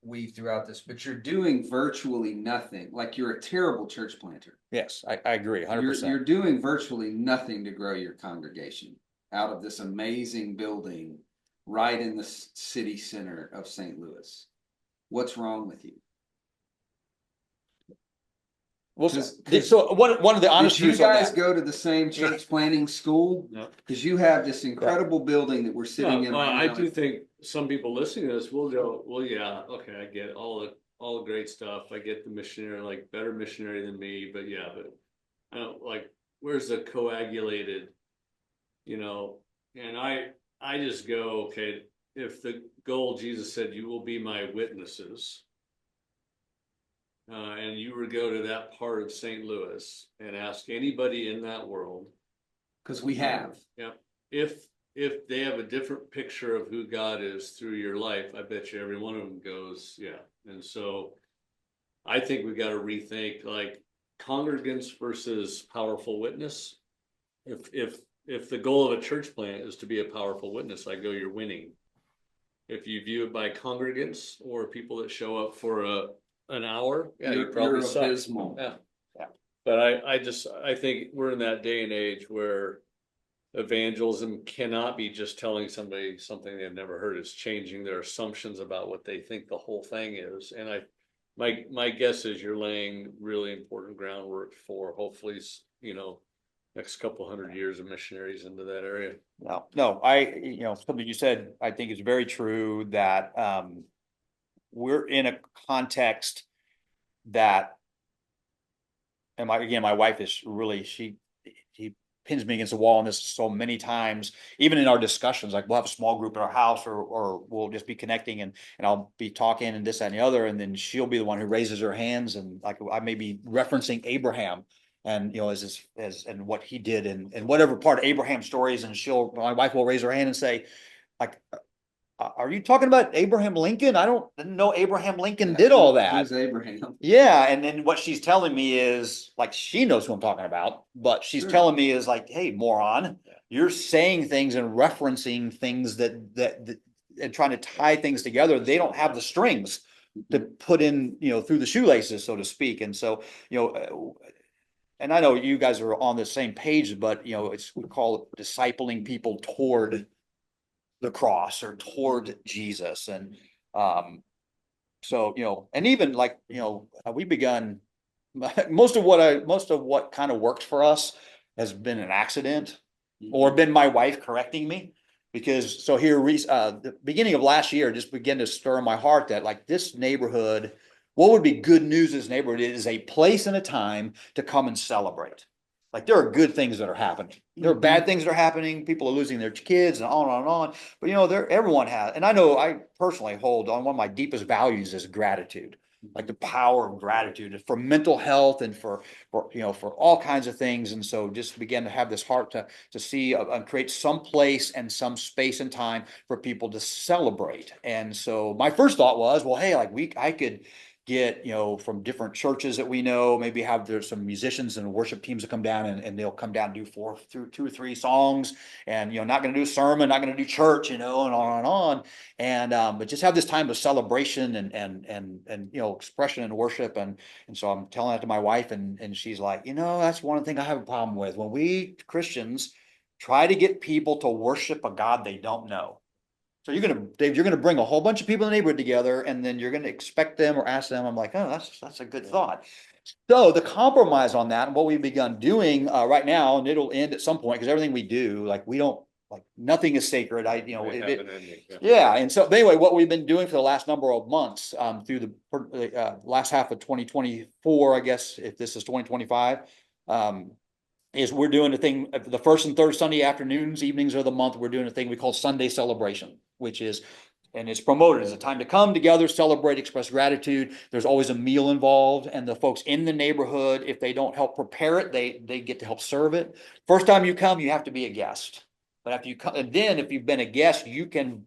weave throughout this, but you're doing virtually nothing. Like, you're a terrible church planter. Yes, I agree 100%. You're doing virtually nothing to grow your congregation out of this amazing building right in the city center of St. Louis. What's wrong with you? Well, so one of the honest truths. Did you guys go to the same church planting school? No. Because you have this incredible building that we're sitting in. I do think some people listening to this will go, well, yeah, okay, I get all the great stuff. I get the missionary, like better missionary than me, but I don't like, where's the coagulated, and I just go, okay, if the goal, Jesus said, you will be my witnesses. And you would go to that part of St. Louis and ask anybody in that world, because we have, if they have a different picture of who God is through your life, I bet you every one of them goes, yeah. And so I think we got to rethink, like, congregants versus powerful witness. If the goal of a church plant is to be a powerful witness, I go, you're winning. If you view it by congregants or people that show up for an hour, you probably suck. Abysmal. Yeah. But I think we're in that day and age where evangelism cannot be just telling somebody something they've never heard. It's changing their assumptions about what they think the whole thing is. And my guess is you're laying really important groundwork for hopefully, next couple 100 years of missionaries into that area. No, something you said, I think is very true, that we're in a context that, and my wife is really, she pins me against the wall on this so many times, even in our discussions. Like, we'll have a small group in our house, or we'll just be connecting, and I'll be talking and this, that, and the other, and then she'll be the one who raises her hands, and like, I may be referencing Abraham, and and what he did, and whatever part of Abraham's stories, and my wife will raise her hand and say, like, are you talking about Abraham Lincoln? I didn't know Abraham Lincoln did all that. Who's Abraham? Yeah, and then what she's telling me is, like, she knows who I'm talking about, but she's telling me is like, hey, moron, you're saying things and referencing things that and trying to tie things together. They don't have the strings to put in, through the shoelaces, so to speak. And so, and I know you guys are on the same page, but we call it discipling people toward the cross or toward Jesus. And so and even like we begun, most of what kind of worked for us has been an accident, or been my wife correcting me, because the beginning of last year just began to stir in my heart that, like, this neighborhood, what would be good news in this neighborhood, it is a place and a time to come and celebrate. Like, there are good things that are happening. There are bad things that are happening. People are losing their kids and on and on and on. But everyone has, and I know I personally hold on, one of my deepest values is gratitude. Like, the power of gratitude for mental health and for all kinds of things. And so just began to have this heart to see and create some place and some space and time for people to celebrate. And so my first thought was, well, hey, like, I could get, from different churches that we know, maybe there's some musicians and worship teams that come down and they'll come down and do 2 or 3 songs and, not going to do a sermon, not going to do church, and on and on. And, but just have this time of celebration and, expression and worship. And so I'm telling that to my wife and she's like, that's one thing I have a problem with when we Christians try to get people to worship a God they don't know. So Dave, you're gonna bring a whole bunch of people in the neighborhood together, and then you're gonna expect them or ask them. I'm like, oh, that's a good thought. So the compromise on that, and what we've begun doing right now, and it'll end at some point because everything we do, like we don't like nothing is sacred. Yeah. And so, but anyway, what we've been doing for the last number of months, through the last half of 2024, I guess, if this is 2025, is we're doing a thing the first and third Sunday afternoons, evenings of the month. We're doing a thing we call Sunday Celebration, which is, and it's promoted as a time to come together, celebrate, express gratitude. There's always a meal involved, and the folks in the neighborhood, if they don't help prepare it, they get to help serve it. First time you come, you have to be a guest. But after you come, and then if you've been a guest, you can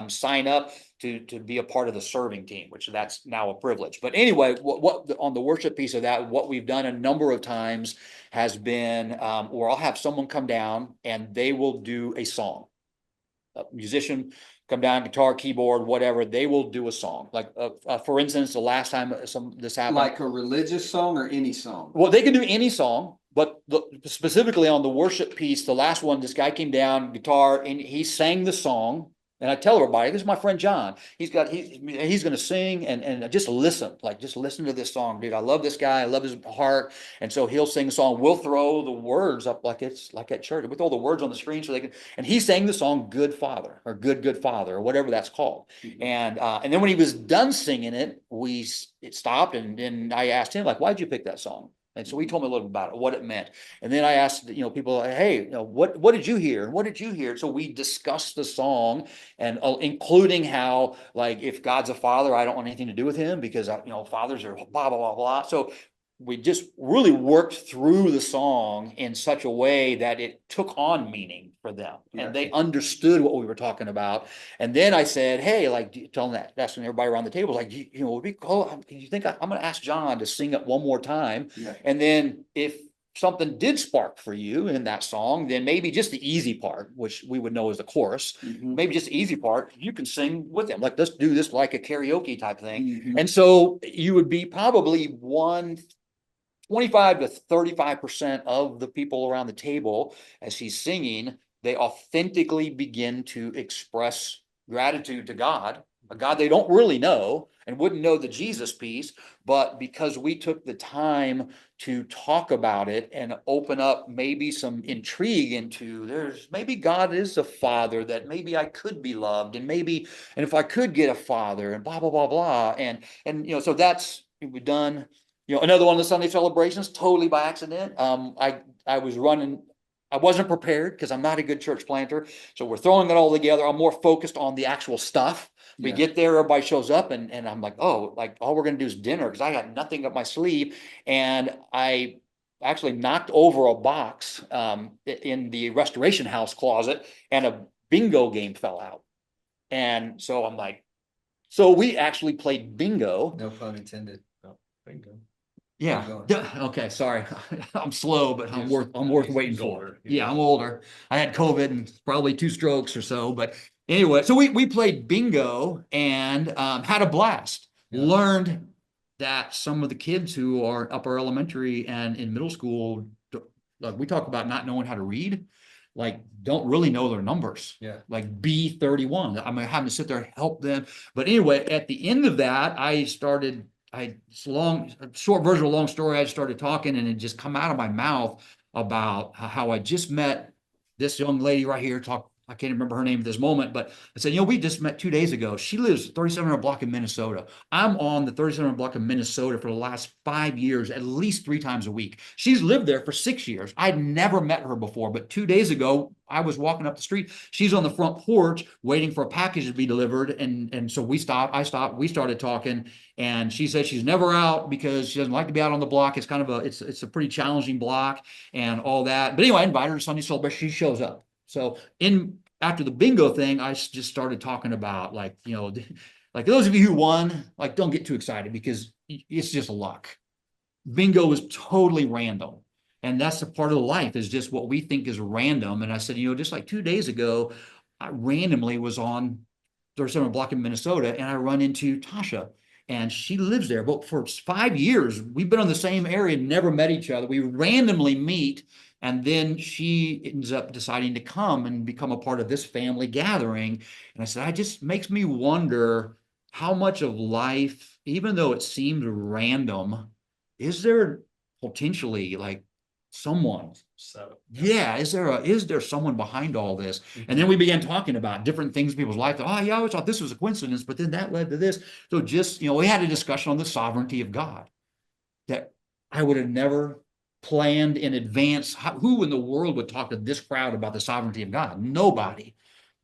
sign up to be a part of the serving team, which that's now a privilege. But anyway, what on the worship piece of that, what we've done a number of times has been, or I'll have someone come down and they will do a song. A musician come down, guitar, keyboard, whatever. They will do a song. Like for instance, the last time this happened, Like a religious song or any song? Well, they can do any song. But specifically on the worship piece, the last one, this guy came down, guitar, and he sang the song. And I tell everybody, this is my friend John. He's going to sing and just listen to this song, dude. I love this guy. I love his heart. And so he'll sing the song. We'll throw the words up like it's like at church. We'll throw the words on the screen so they can. And he sang the song "Good Father" or "Good Father" or whatever that's called. Mm-hmm. And then when he was done singing it, it stopped, and then I asked him, like, "Why'd you pick that song?" And so he told me a little bit about it, what it meant. And then I asked, people, hey, what did you hear? And what did you hear? So we discussed the song, and including how, like, if God's a father, I don't want anything to do with him because, fathers are blah, blah, blah, blah. So we just really worked through the song in such a way that it took on meaning for them, and they understood what we were talking about. And then I said, hey, like, tell them that's when everybody around the table was like, would be cool. You think I'm going to ask John to sing it one more time? Yeah. And then if something did spark for you in that song, then maybe just the easy part, which we would know as the chorus, maybe just the easy part, you can sing with them. Like, let's do this like a karaoke type thing. And so you would be probably 25 to 35% of the people around the table as he's singing, they authentically begin to express gratitude to God, a God they don't really know and wouldn't know the Jesus piece, but because we took the time to talk about it and open up maybe some intrigue into maybe God is a father, that maybe I could be loved, and if I could get a father, and blah, blah, blah, blah. And so that's we've done. Another one of the Sunday celebrations, totally by accident. I wasn't prepared because I'm not a good church planter. So we're throwing it all together. I'm more focused on the actual stuff. We get there, everybody shows up, and I'm like, oh, like all we're going to do is dinner because I got nothing up my sleeve. And I actually knocked over a box in the restoration house closet, and a bingo game fell out. And so I'm like, so we actually played bingo. No pun intended. No, bingo. Yeah. Okay. Sorry. I'm slow, but I'm worth waiting for. Yeah, I'm older. I had COVID and probably 2 strokes or so. But anyway, so we played bingo and had a blast. Yeah. Learned that some of the kids who are upper elementary and in middle school, we talk about not knowing how to read, like don't really know their numbers. Yeah. Like B31. I'm having to sit there and help them. But anyway, at the end of that, short version of a long story, I started talking, and it just come out of my mouth about how I just met this young lady right here. I can't remember her name at this moment, but I said, we just met 2 days ago. She lives 3700 block in Minnesota. I'm on the 3700 block in Minnesota for the last 5 years, at least 3 times a week. She's lived there for 6 years. I'd never met her before, but 2 days ago, I was walking up the street. She's on the front porch waiting for a package to be delivered. And so we stopped, we started talking, and she said she's never out because she doesn't like to be out on the block. It's kind of it's a pretty challenging block and all that. But anyway, I invited her to Sunday celebration. She shows up. So after the bingo thing, I just started talking about, like, Like those of you who won, like don't get too excited because it's just luck. Bingo was totally random. And that's the part of life is just what we think is random. And I said, just like 2 days ago, I randomly was on 37 block in Minnesota and I run into Tasha and she lives there. But for 5 years, we've been on the same area, never met each other. We randomly meet. And then she ends up deciding to come and become a part of this family gathering. And I said, it just makes me wonder how much of life, even though it seems random, is there potentially like someone? Yeah, is there someone behind all this? And then we began talking about different things in people's life. Oh, yeah, I always thought this was a coincidence, but then that led to this. So just, we had a discussion on the sovereignty of God that I would have never planned in advance. Who in the world would talk to this crowd about the sovereignty of God? Nobody.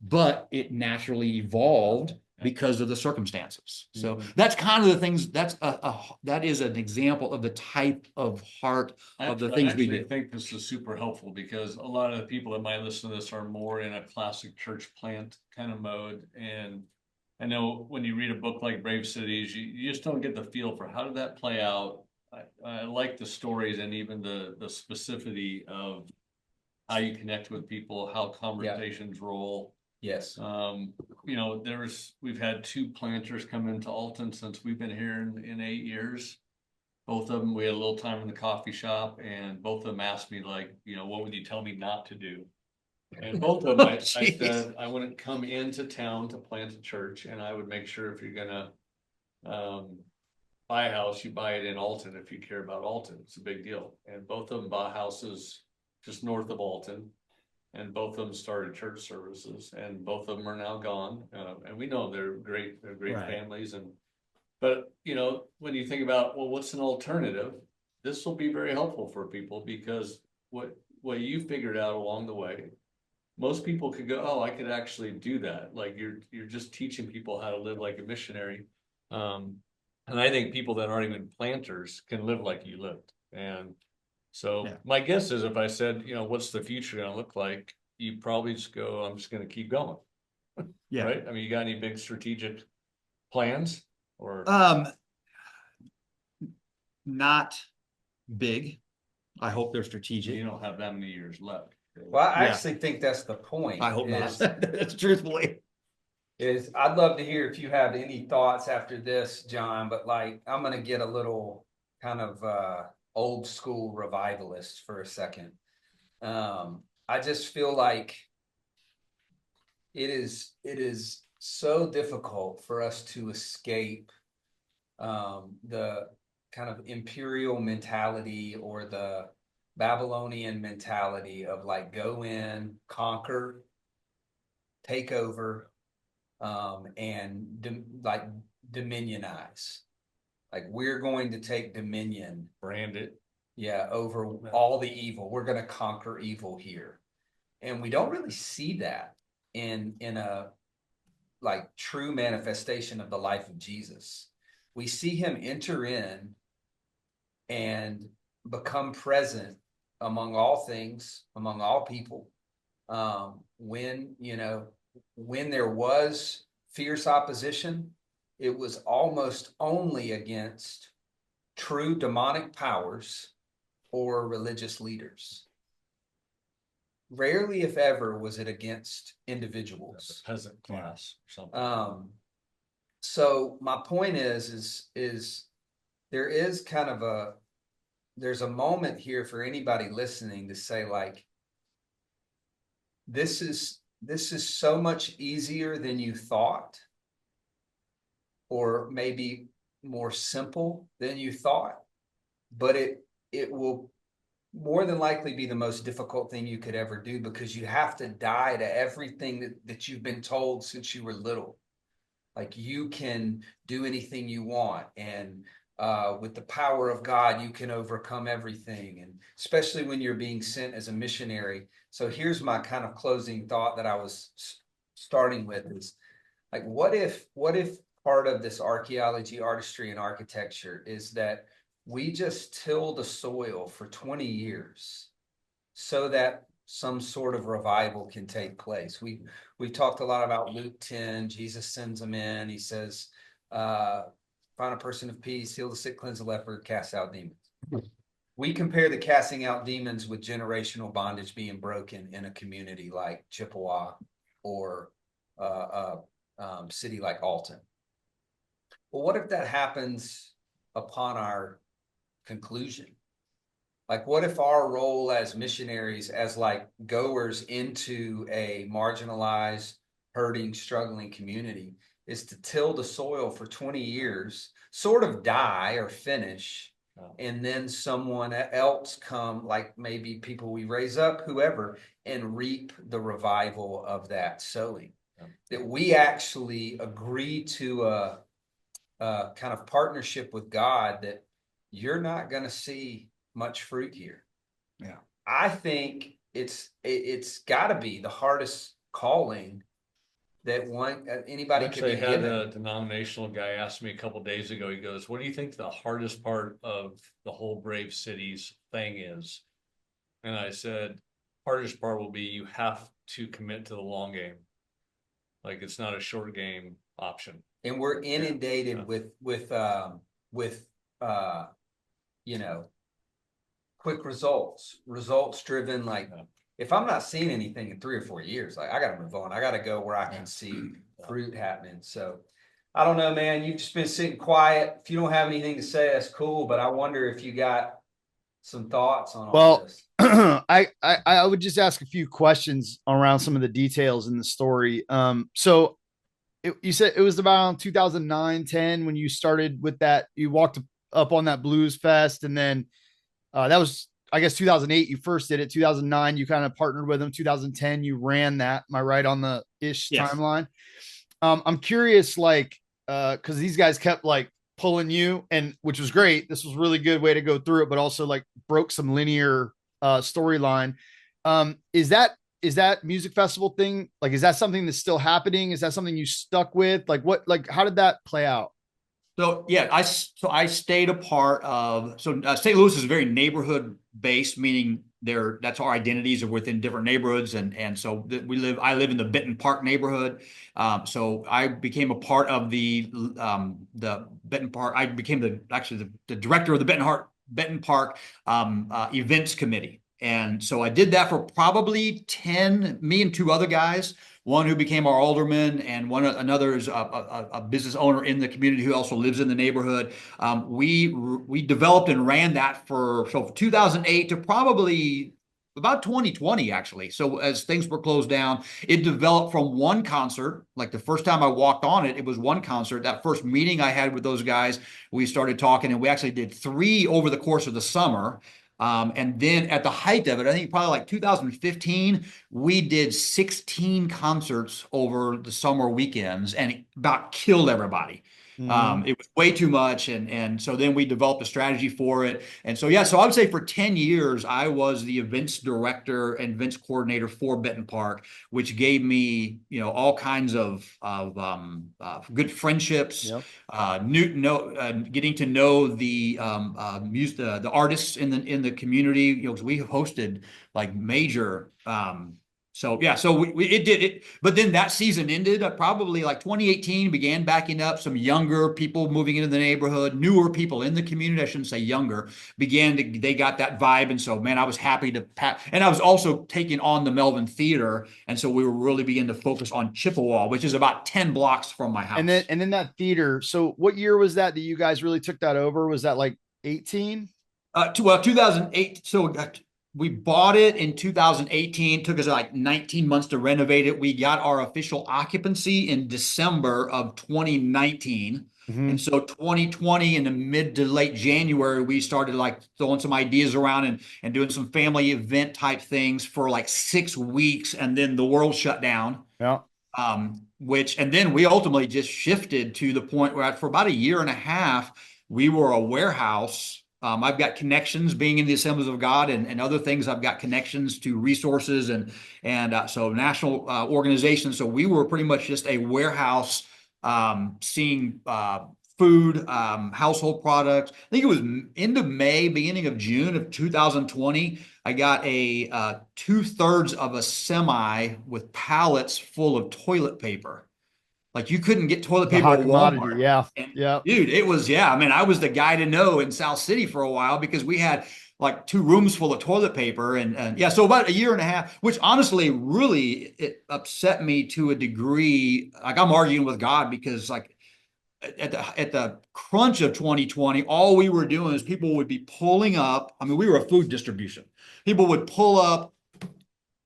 But it naturally evolved because of the circumstances. So that's kind of the things, that is an example of the type of heart of the things we do. I think this is super helpful because a lot of the people that might listen to this are more in a classic church plant kind of mode. And I know when you read a book like Brave Cities, you just don't get the feel for how did that play out. I like the stories and even the specificity of how you connect with people, how conversations roll. Yes. We've had 2 planters come into Alton since we've been here in 8 years. Both of them, we had a little time in the coffee shop and both of them asked me like, what would you tell me not to do? And both of them, I said, I wouldn't come into town to plant a church and I would make sure if you're gonna buy a house, you buy it in Alton if you care about Alton. It's a big deal. And both of them bought houses just north of Alton. And both of them started church services, and both of them are now gone. And we know they're great right. families. But when you think about, well, what's an alternative? This will be very helpful for people because what you figured out along the way, most people could go, oh, I could actually do that. Like you're just teaching people how to live like a missionary. And I think people that aren't even planters can live like you lived. And so my guess is if I said, what's the future going to look like? You probably just go, I'm just going to keep going. Yeah. Right. I mean, you got any big strategic plans or? Not big. I hope they're strategic. You don't have that many years left. Well, I actually think that's the point. I hope not. That's truthfully. I'd love to hear if you have any thoughts after this, John, but like, I'm going to get a little kind of, old school revivalist for a second. I just feel like it is so difficult for us to escape the kind of imperial mentality or the Babylonian mentality of like go in, conquer, take over, and dominionize. Like we're going to take dominion, brand it, over all the evil. We're going to conquer evil here, and we don't really see that in a like true manifestation of the life of Jesus. We see him enter in and become present among all things, among all people. When there was fierce opposition, it was almost only against true demonic powers or religious leaders. Rarely, if ever, was it against individuals. The peasant class or something. So my point is there is kind of there's a moment here for anybody listening to say like, this is so much easier than you thought, or maybe more simple than you thought, but it will more than likely be the most difficult thing you could ever do because you have to die to everything that you've been told since you were little. Like you can do anything you want, and with the power of God, you can overcome everything, and especially when you're being sent as a missionary. So here's my kind of closing thought that I was starting with is like, what if part of this archaeology, artistry, and architecture is that we just till the soil for 20 years so that some sort of revival can take place. We talked a lot about Luke 10. Jesus sends them in. He says, find a person of peace, heal the sick, cleanse the leper, cast out demons. We compare the casting out demons with generational bondage being broken in a community like Chippewa or city like Alton. Well, what if that happens upon our conclusion? Like, what if our role as missionaries, as like goers into a marginalized, hurting, struggling community, is to till the soil for 20 years, sort of die or finish, and then someone else come, like maybe people we raise up, whoever, and reap the revival of that sowing? That we actually agree to a kind of partnership with God that you're not going to see much fruit here. Yeah. I think it's got to be the hardest calling that anybody could be Actually, I had given. a denominational guy ask me a couple days ago. He goes, "What do you think the hardest part of the whole Brave Cities thing is?" And I said, "Hardest part will be you have to commit to the long game. Like it's not a short game option." And we're inundated with you know, quick results driven. Like, if I'm not seeing anything in 3 or 4 years, like I got to move on. I got to go where I can see fruit happening. So I don't know, man. You've just been sitting quiet. If you don't have anything to say, that's cool. But I wonder if you got some thoughts on all this. I would just ask a few questions around some of the details in the story. So you said it was around 2009, 10 when you started with that. You walked up on that blues fest, and then that was, I guess, 2008 you first did it. 2009 you kind of partnered with them. 2010 you ran that. Am I right on the ish timeline? I'm curious, like, because these guys kept like pulling you, and which was great. This was a really good way to go through it, but also like broke some linear storyline. Is that music festival thing, like, is that something that's still happening? Is that something you stuck with? Like, what, like, how did that play out? So yeah, I stayed a part of, St. Louis is very neighborhood based, meaning that's our identities are within different neighborhoods, and so I live in the Benton Park neighborhood. So I became a part of the Benton Park. I became the director of the Benton Park events committee. And so I did that for probably me and 2 other guys, one who became our alderman, and another is a business owner in the community who also lives in the neighborhood. We developed and ran that from 2008 to probably about 2020, actually. So as things were closed down, it developed from one concert. Like the first time I walked on it, it was one concert. That first meeting I had with those guys, we started talking, and we actually did 3 over the course of the summer. And then at the height of it, I think probably like 2015, we did 16 concerts over the summer weekends, and it about killed everybody. It was way too much. And so then we developed a strategy for it. And so, yeah, so I would say for 10 years, I was the events director and events coordinator for Benton Park, which gave me, all kinds of good friendships, getting to know the artists in the community, because we hosted like major, so yeah, so it did it, but then that season ended. Probably like 2018 began backing up. Some younger people moving into the neighborhood, newer people in the community, I shouldn't say younger, they got that vibe. And so, man, I was happy and I was also taking on the Melvin Theater. And so we were really beginning to focus on Chippewa, which is about 10 blocks from my house. And then that theater. So what year was that you guys really took that over? Was that like 18? 2008. So we bought it in 2018. Took us like 19 months to renovate it. We got our official occupancy in December of 2019. And so 2020 in the mid to late January, we started like throwing some ideas around and doing some family event type things for like 6 weeks. And then the world shut down. Yeah. And then we ultimately just shifted to the point where for about 1.5 years, we were a warehouse. I've got connections being in the Assemblies of God and other things. I've got connections to resources and so national organizations. So we were pretty much just a warehouse, seeing food, household products. I think it was end of May, beginning of June of 2020. I got a 2/3 of a semi with pallets full of toilet paper. Like you couldn't get toilet The paper hot at commodity. Walmart. Yeah. And Yeah. dude, it was, yeah. I mean, I was the guy to know in South City for a while because we had like 2 rooms full of toilet paper. And yeah, so about a year and a half, which honestly really it upset me to a degree. Like I'm arguing with God because like at the crunch of 2020, all we were doing is people would be pulling up. I mean, we were a food distribution. People would pull up,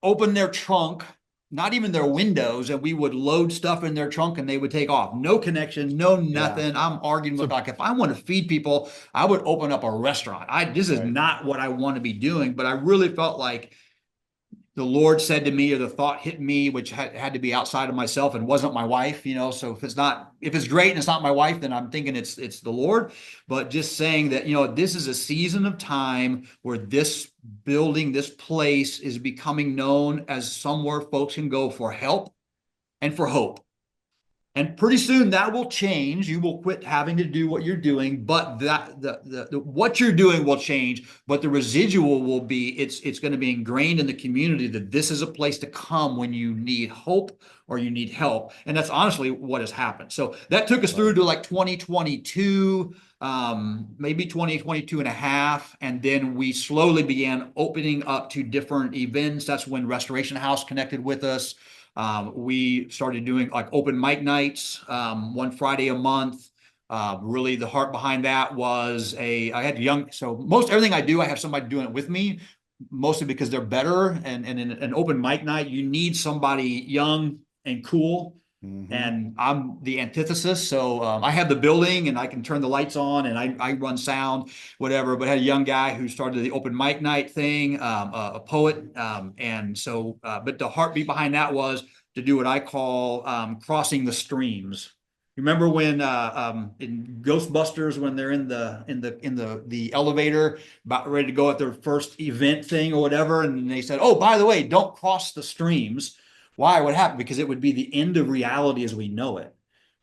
open their trunk, not even their windows, and we would load stuff in their trunk and they would take off. No connection, no nothing. I'm arguing with like, if I want to feed people, I would open up a restaurant. This is not what I want to be doing, but I really felt like the Lord said to me, or the thought hit me, which had to be outside of myself and wasn't my wife, So if it's great and it's not my wife, then I'm thinking it's the Lord. But just saying that, this is a season of time where this building, this place is becoming known as somewhere folks can go for help and for hope. And pretty soon that will change. You will quit having to do what you're doing, but what you're doing will change. But the residual will be it's going to be ingrained in the community that this is a place to come when you need hope or you need help. And that's honestly what has happened. So that took us through to like 2022, maybe 2022 and a half. And then we slowly began opening up to different events. That's when Restoration House connected with us. We started doing like open mic nights, one Friday a month. Really the heart behind that was I had so most everything I do, I have somebody doing it with me, mostly because they're better. And in an open mic night, you need somebody young and cool. And I'm the antithesis. So I have the building and I can turn the lights on and I run sound, whatever. But I had a young guy who started the open mic night thing, a poet. And so, but the heartbeat behind that was to do what I call crossing the streams. You remember when in Ghostbusters when they're in the elevator about ready to go at their first event thing or whatever, and they said, "Oh, by the way, don't cross the streams." Why? What happened? Because it would be the end of reality as we know it.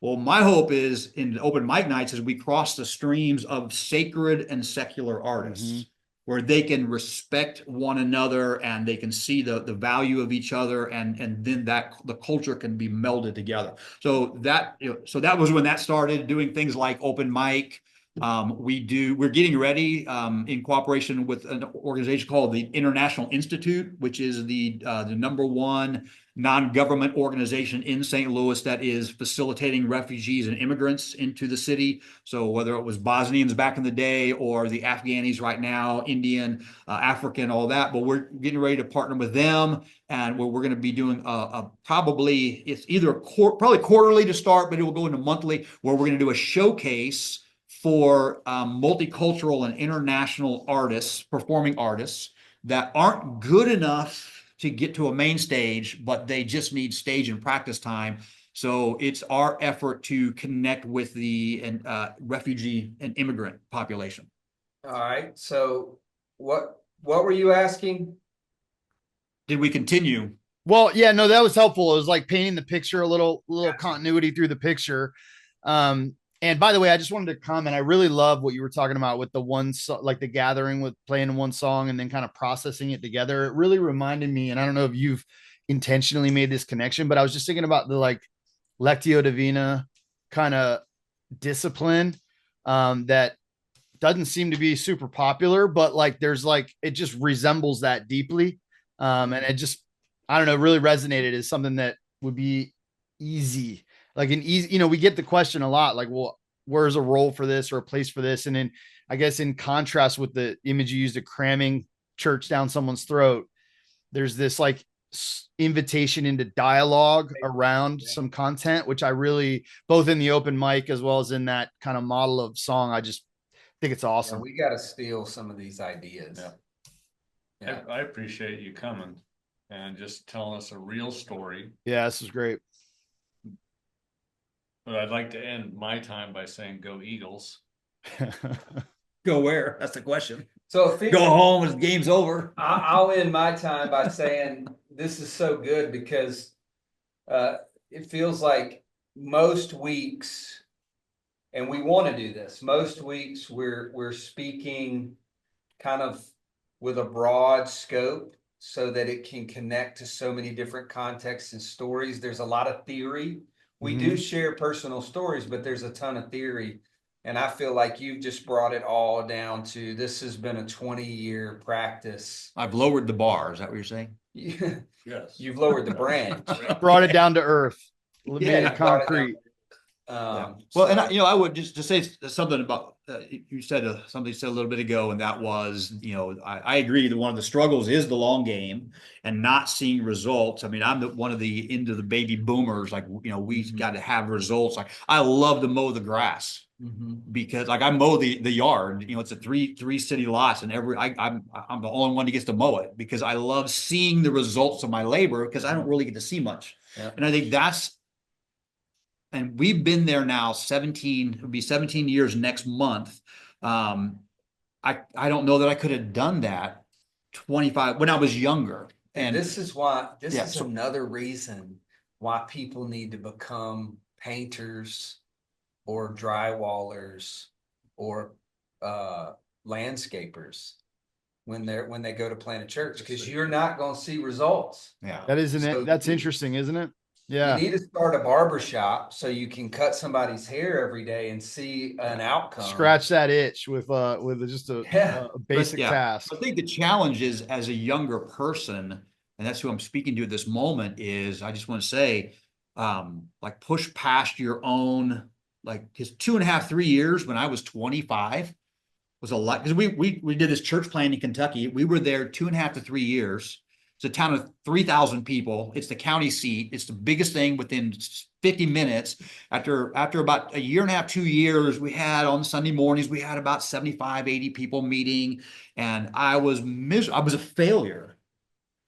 Well, my hope is in open mic nights as we cross the streams of sacred and secular artists, where they can respect one another and they can see the value of each other, and then that the culture can be melded together. So that was when that started, doing things like open mic. We're getting ready in cooperation with an organization called the International Institute, which is the number one non-government organization in St. Louis that is facilitating refugees and immigrants into the city. So whether it was Bosnians back in the day or the Afghanis right now, Indian, African, all that, but we're getting ready to partner with them, and we're going to be doing probably it's either probably quarterly to start, but it will go into monthly, where we're going to do a showcase for multicultural and international artists, performing artists that aren't good enough to get to a main stage, but they just need stage and practice time. So it's our effort to connect with the refugee and immigrant population. All right. So what were you asking? Did we continue? Well, yeah, no, that was helpful. It was like painting the picture, a little continuity through the picture. And by the way, I just wanted to comment. I really love what you were talking about with the like the gathering with playing one song and then kind of processing it together. It really reminded me, and I don't know if you've intentionally made this connection, but I was just thinking about the like Lectio Divina kind of discipline that doesn't seem to be super popular, but like there's like it just resembles that deeply. And it just, I don't know, really resonated as something that would be easy. Like an easy, we get the question a lot, like, well, where's a role for this or a place for this? And then I guess in contrast with the image you used of cramming church down someone's throat, there's this like invitation into dialogue around some content, which I really, both in the open mic as well as in that kind of model of song, I just think it's awesome. Yeah, we got to steal some of these ideas. Yeah. I appreciate you coming and just telling us a real story. Yeah, this is great. But I'd like to end my time by saying go Eagles. Go where? That's the question. So go home as the game's over. I'll end my time by saying this is so good because it feels like most weeks, and we want to do this, most weeks we're speaking kind of with a broad scope so that it can connect to so many different contexts and stories. There's a lot of theory We do share personal stories, but there's a ton of theory. And I feel like you've just brought it all down to this has been a 20-year practice. I've lowered the bar. Is that what you're saying? Yes. You've lowered the branch. Brought it down to earth. Made Yeah, it you brought it concrete. down. Well, and So- I would just to say something about you said something you said a little bit ago, and that was, I agree that one of the struggles is the long game and not seeing results. I mean, I'm one of the into the baby boomers. Like, we got to have results. Like, I love to mow the grass because, like, I mow the yard. It's a three city lots, and I'm the only one that gets to mow it because I love seeing the results of my labor because I don't really get to see much. Yeah. And I think and we've been there now it'll be 17 years next month. I don't know that I could have done that 25 when I was younger. And this is why, Yeah, is another reason why people need to become painters or drywallers or landscapers when they go to plant a church, because you're not going to see results. Yeah. That isn't So it. That's interesting, isn't it? Yeah. You need to start a barber shop so you can cut somebody's hair every day and see an outcome. Scratch that itch with just a basic task. I think the challenge is, as a younger person, and that's who I'm speaking to at this moment, is I just want to say, like, push past your own, like, his 2.5, 3 years when I was 25 was a lot, because we did this church plant in Kentucky. We were there 2.5 to 3 years. It's a town of 3,000 people. It's the county seat. It's the biggest thing within 50 minutes. After about 1.5, 2 years, we had on Sunday mornings, we had about 75, 80 people meeting. And I was I was a failure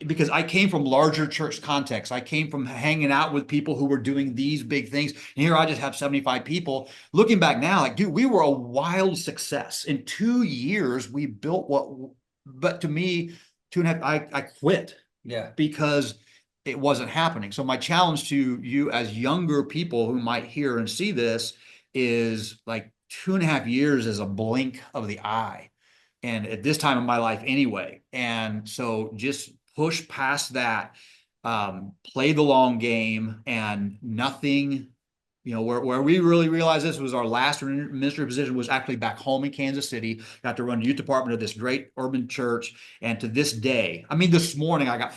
because I came from larger church context. I came from hanging out with people who were doing these big things. And here I just have 75 people. Looking back now, like, dude, we were a wild success. In 2 years, we built but to me, 2.5, I quit. Yeah. Because it wasn't happening. So my challenge to you as younger people who might hear and see this is, like, 2.5 years is a blink of the eye. And at this time of my life anyway. And so just push past that, play the long game, and nothing, where we really realized this was our last ministry position was actually back home in Kansas City. Got to run the youth department of this great urban church. And to this day, I mean, this morning I got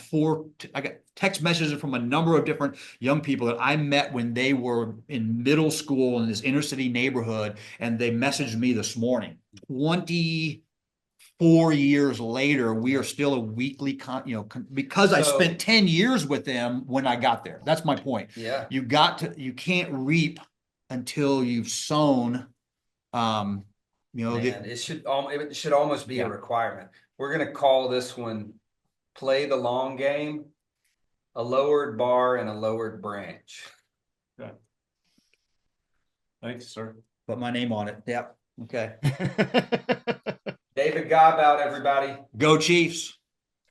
text messages from a number of different young people that I met when they were in middle school in this inner city neighborhood. And they messaged me this morning. 24 years later, we are still a weekly, because I spent 10 years with them when I got there. That's my point. Yeah. You can't reap until you've sown. It should almost be a requirement. We're going to call this one play the long game, a lowered bar and a lowered branch. Okay. Thanks, sir. Put my name on it. Yep. Okay. David Gobout, everybody. Go Chiefs.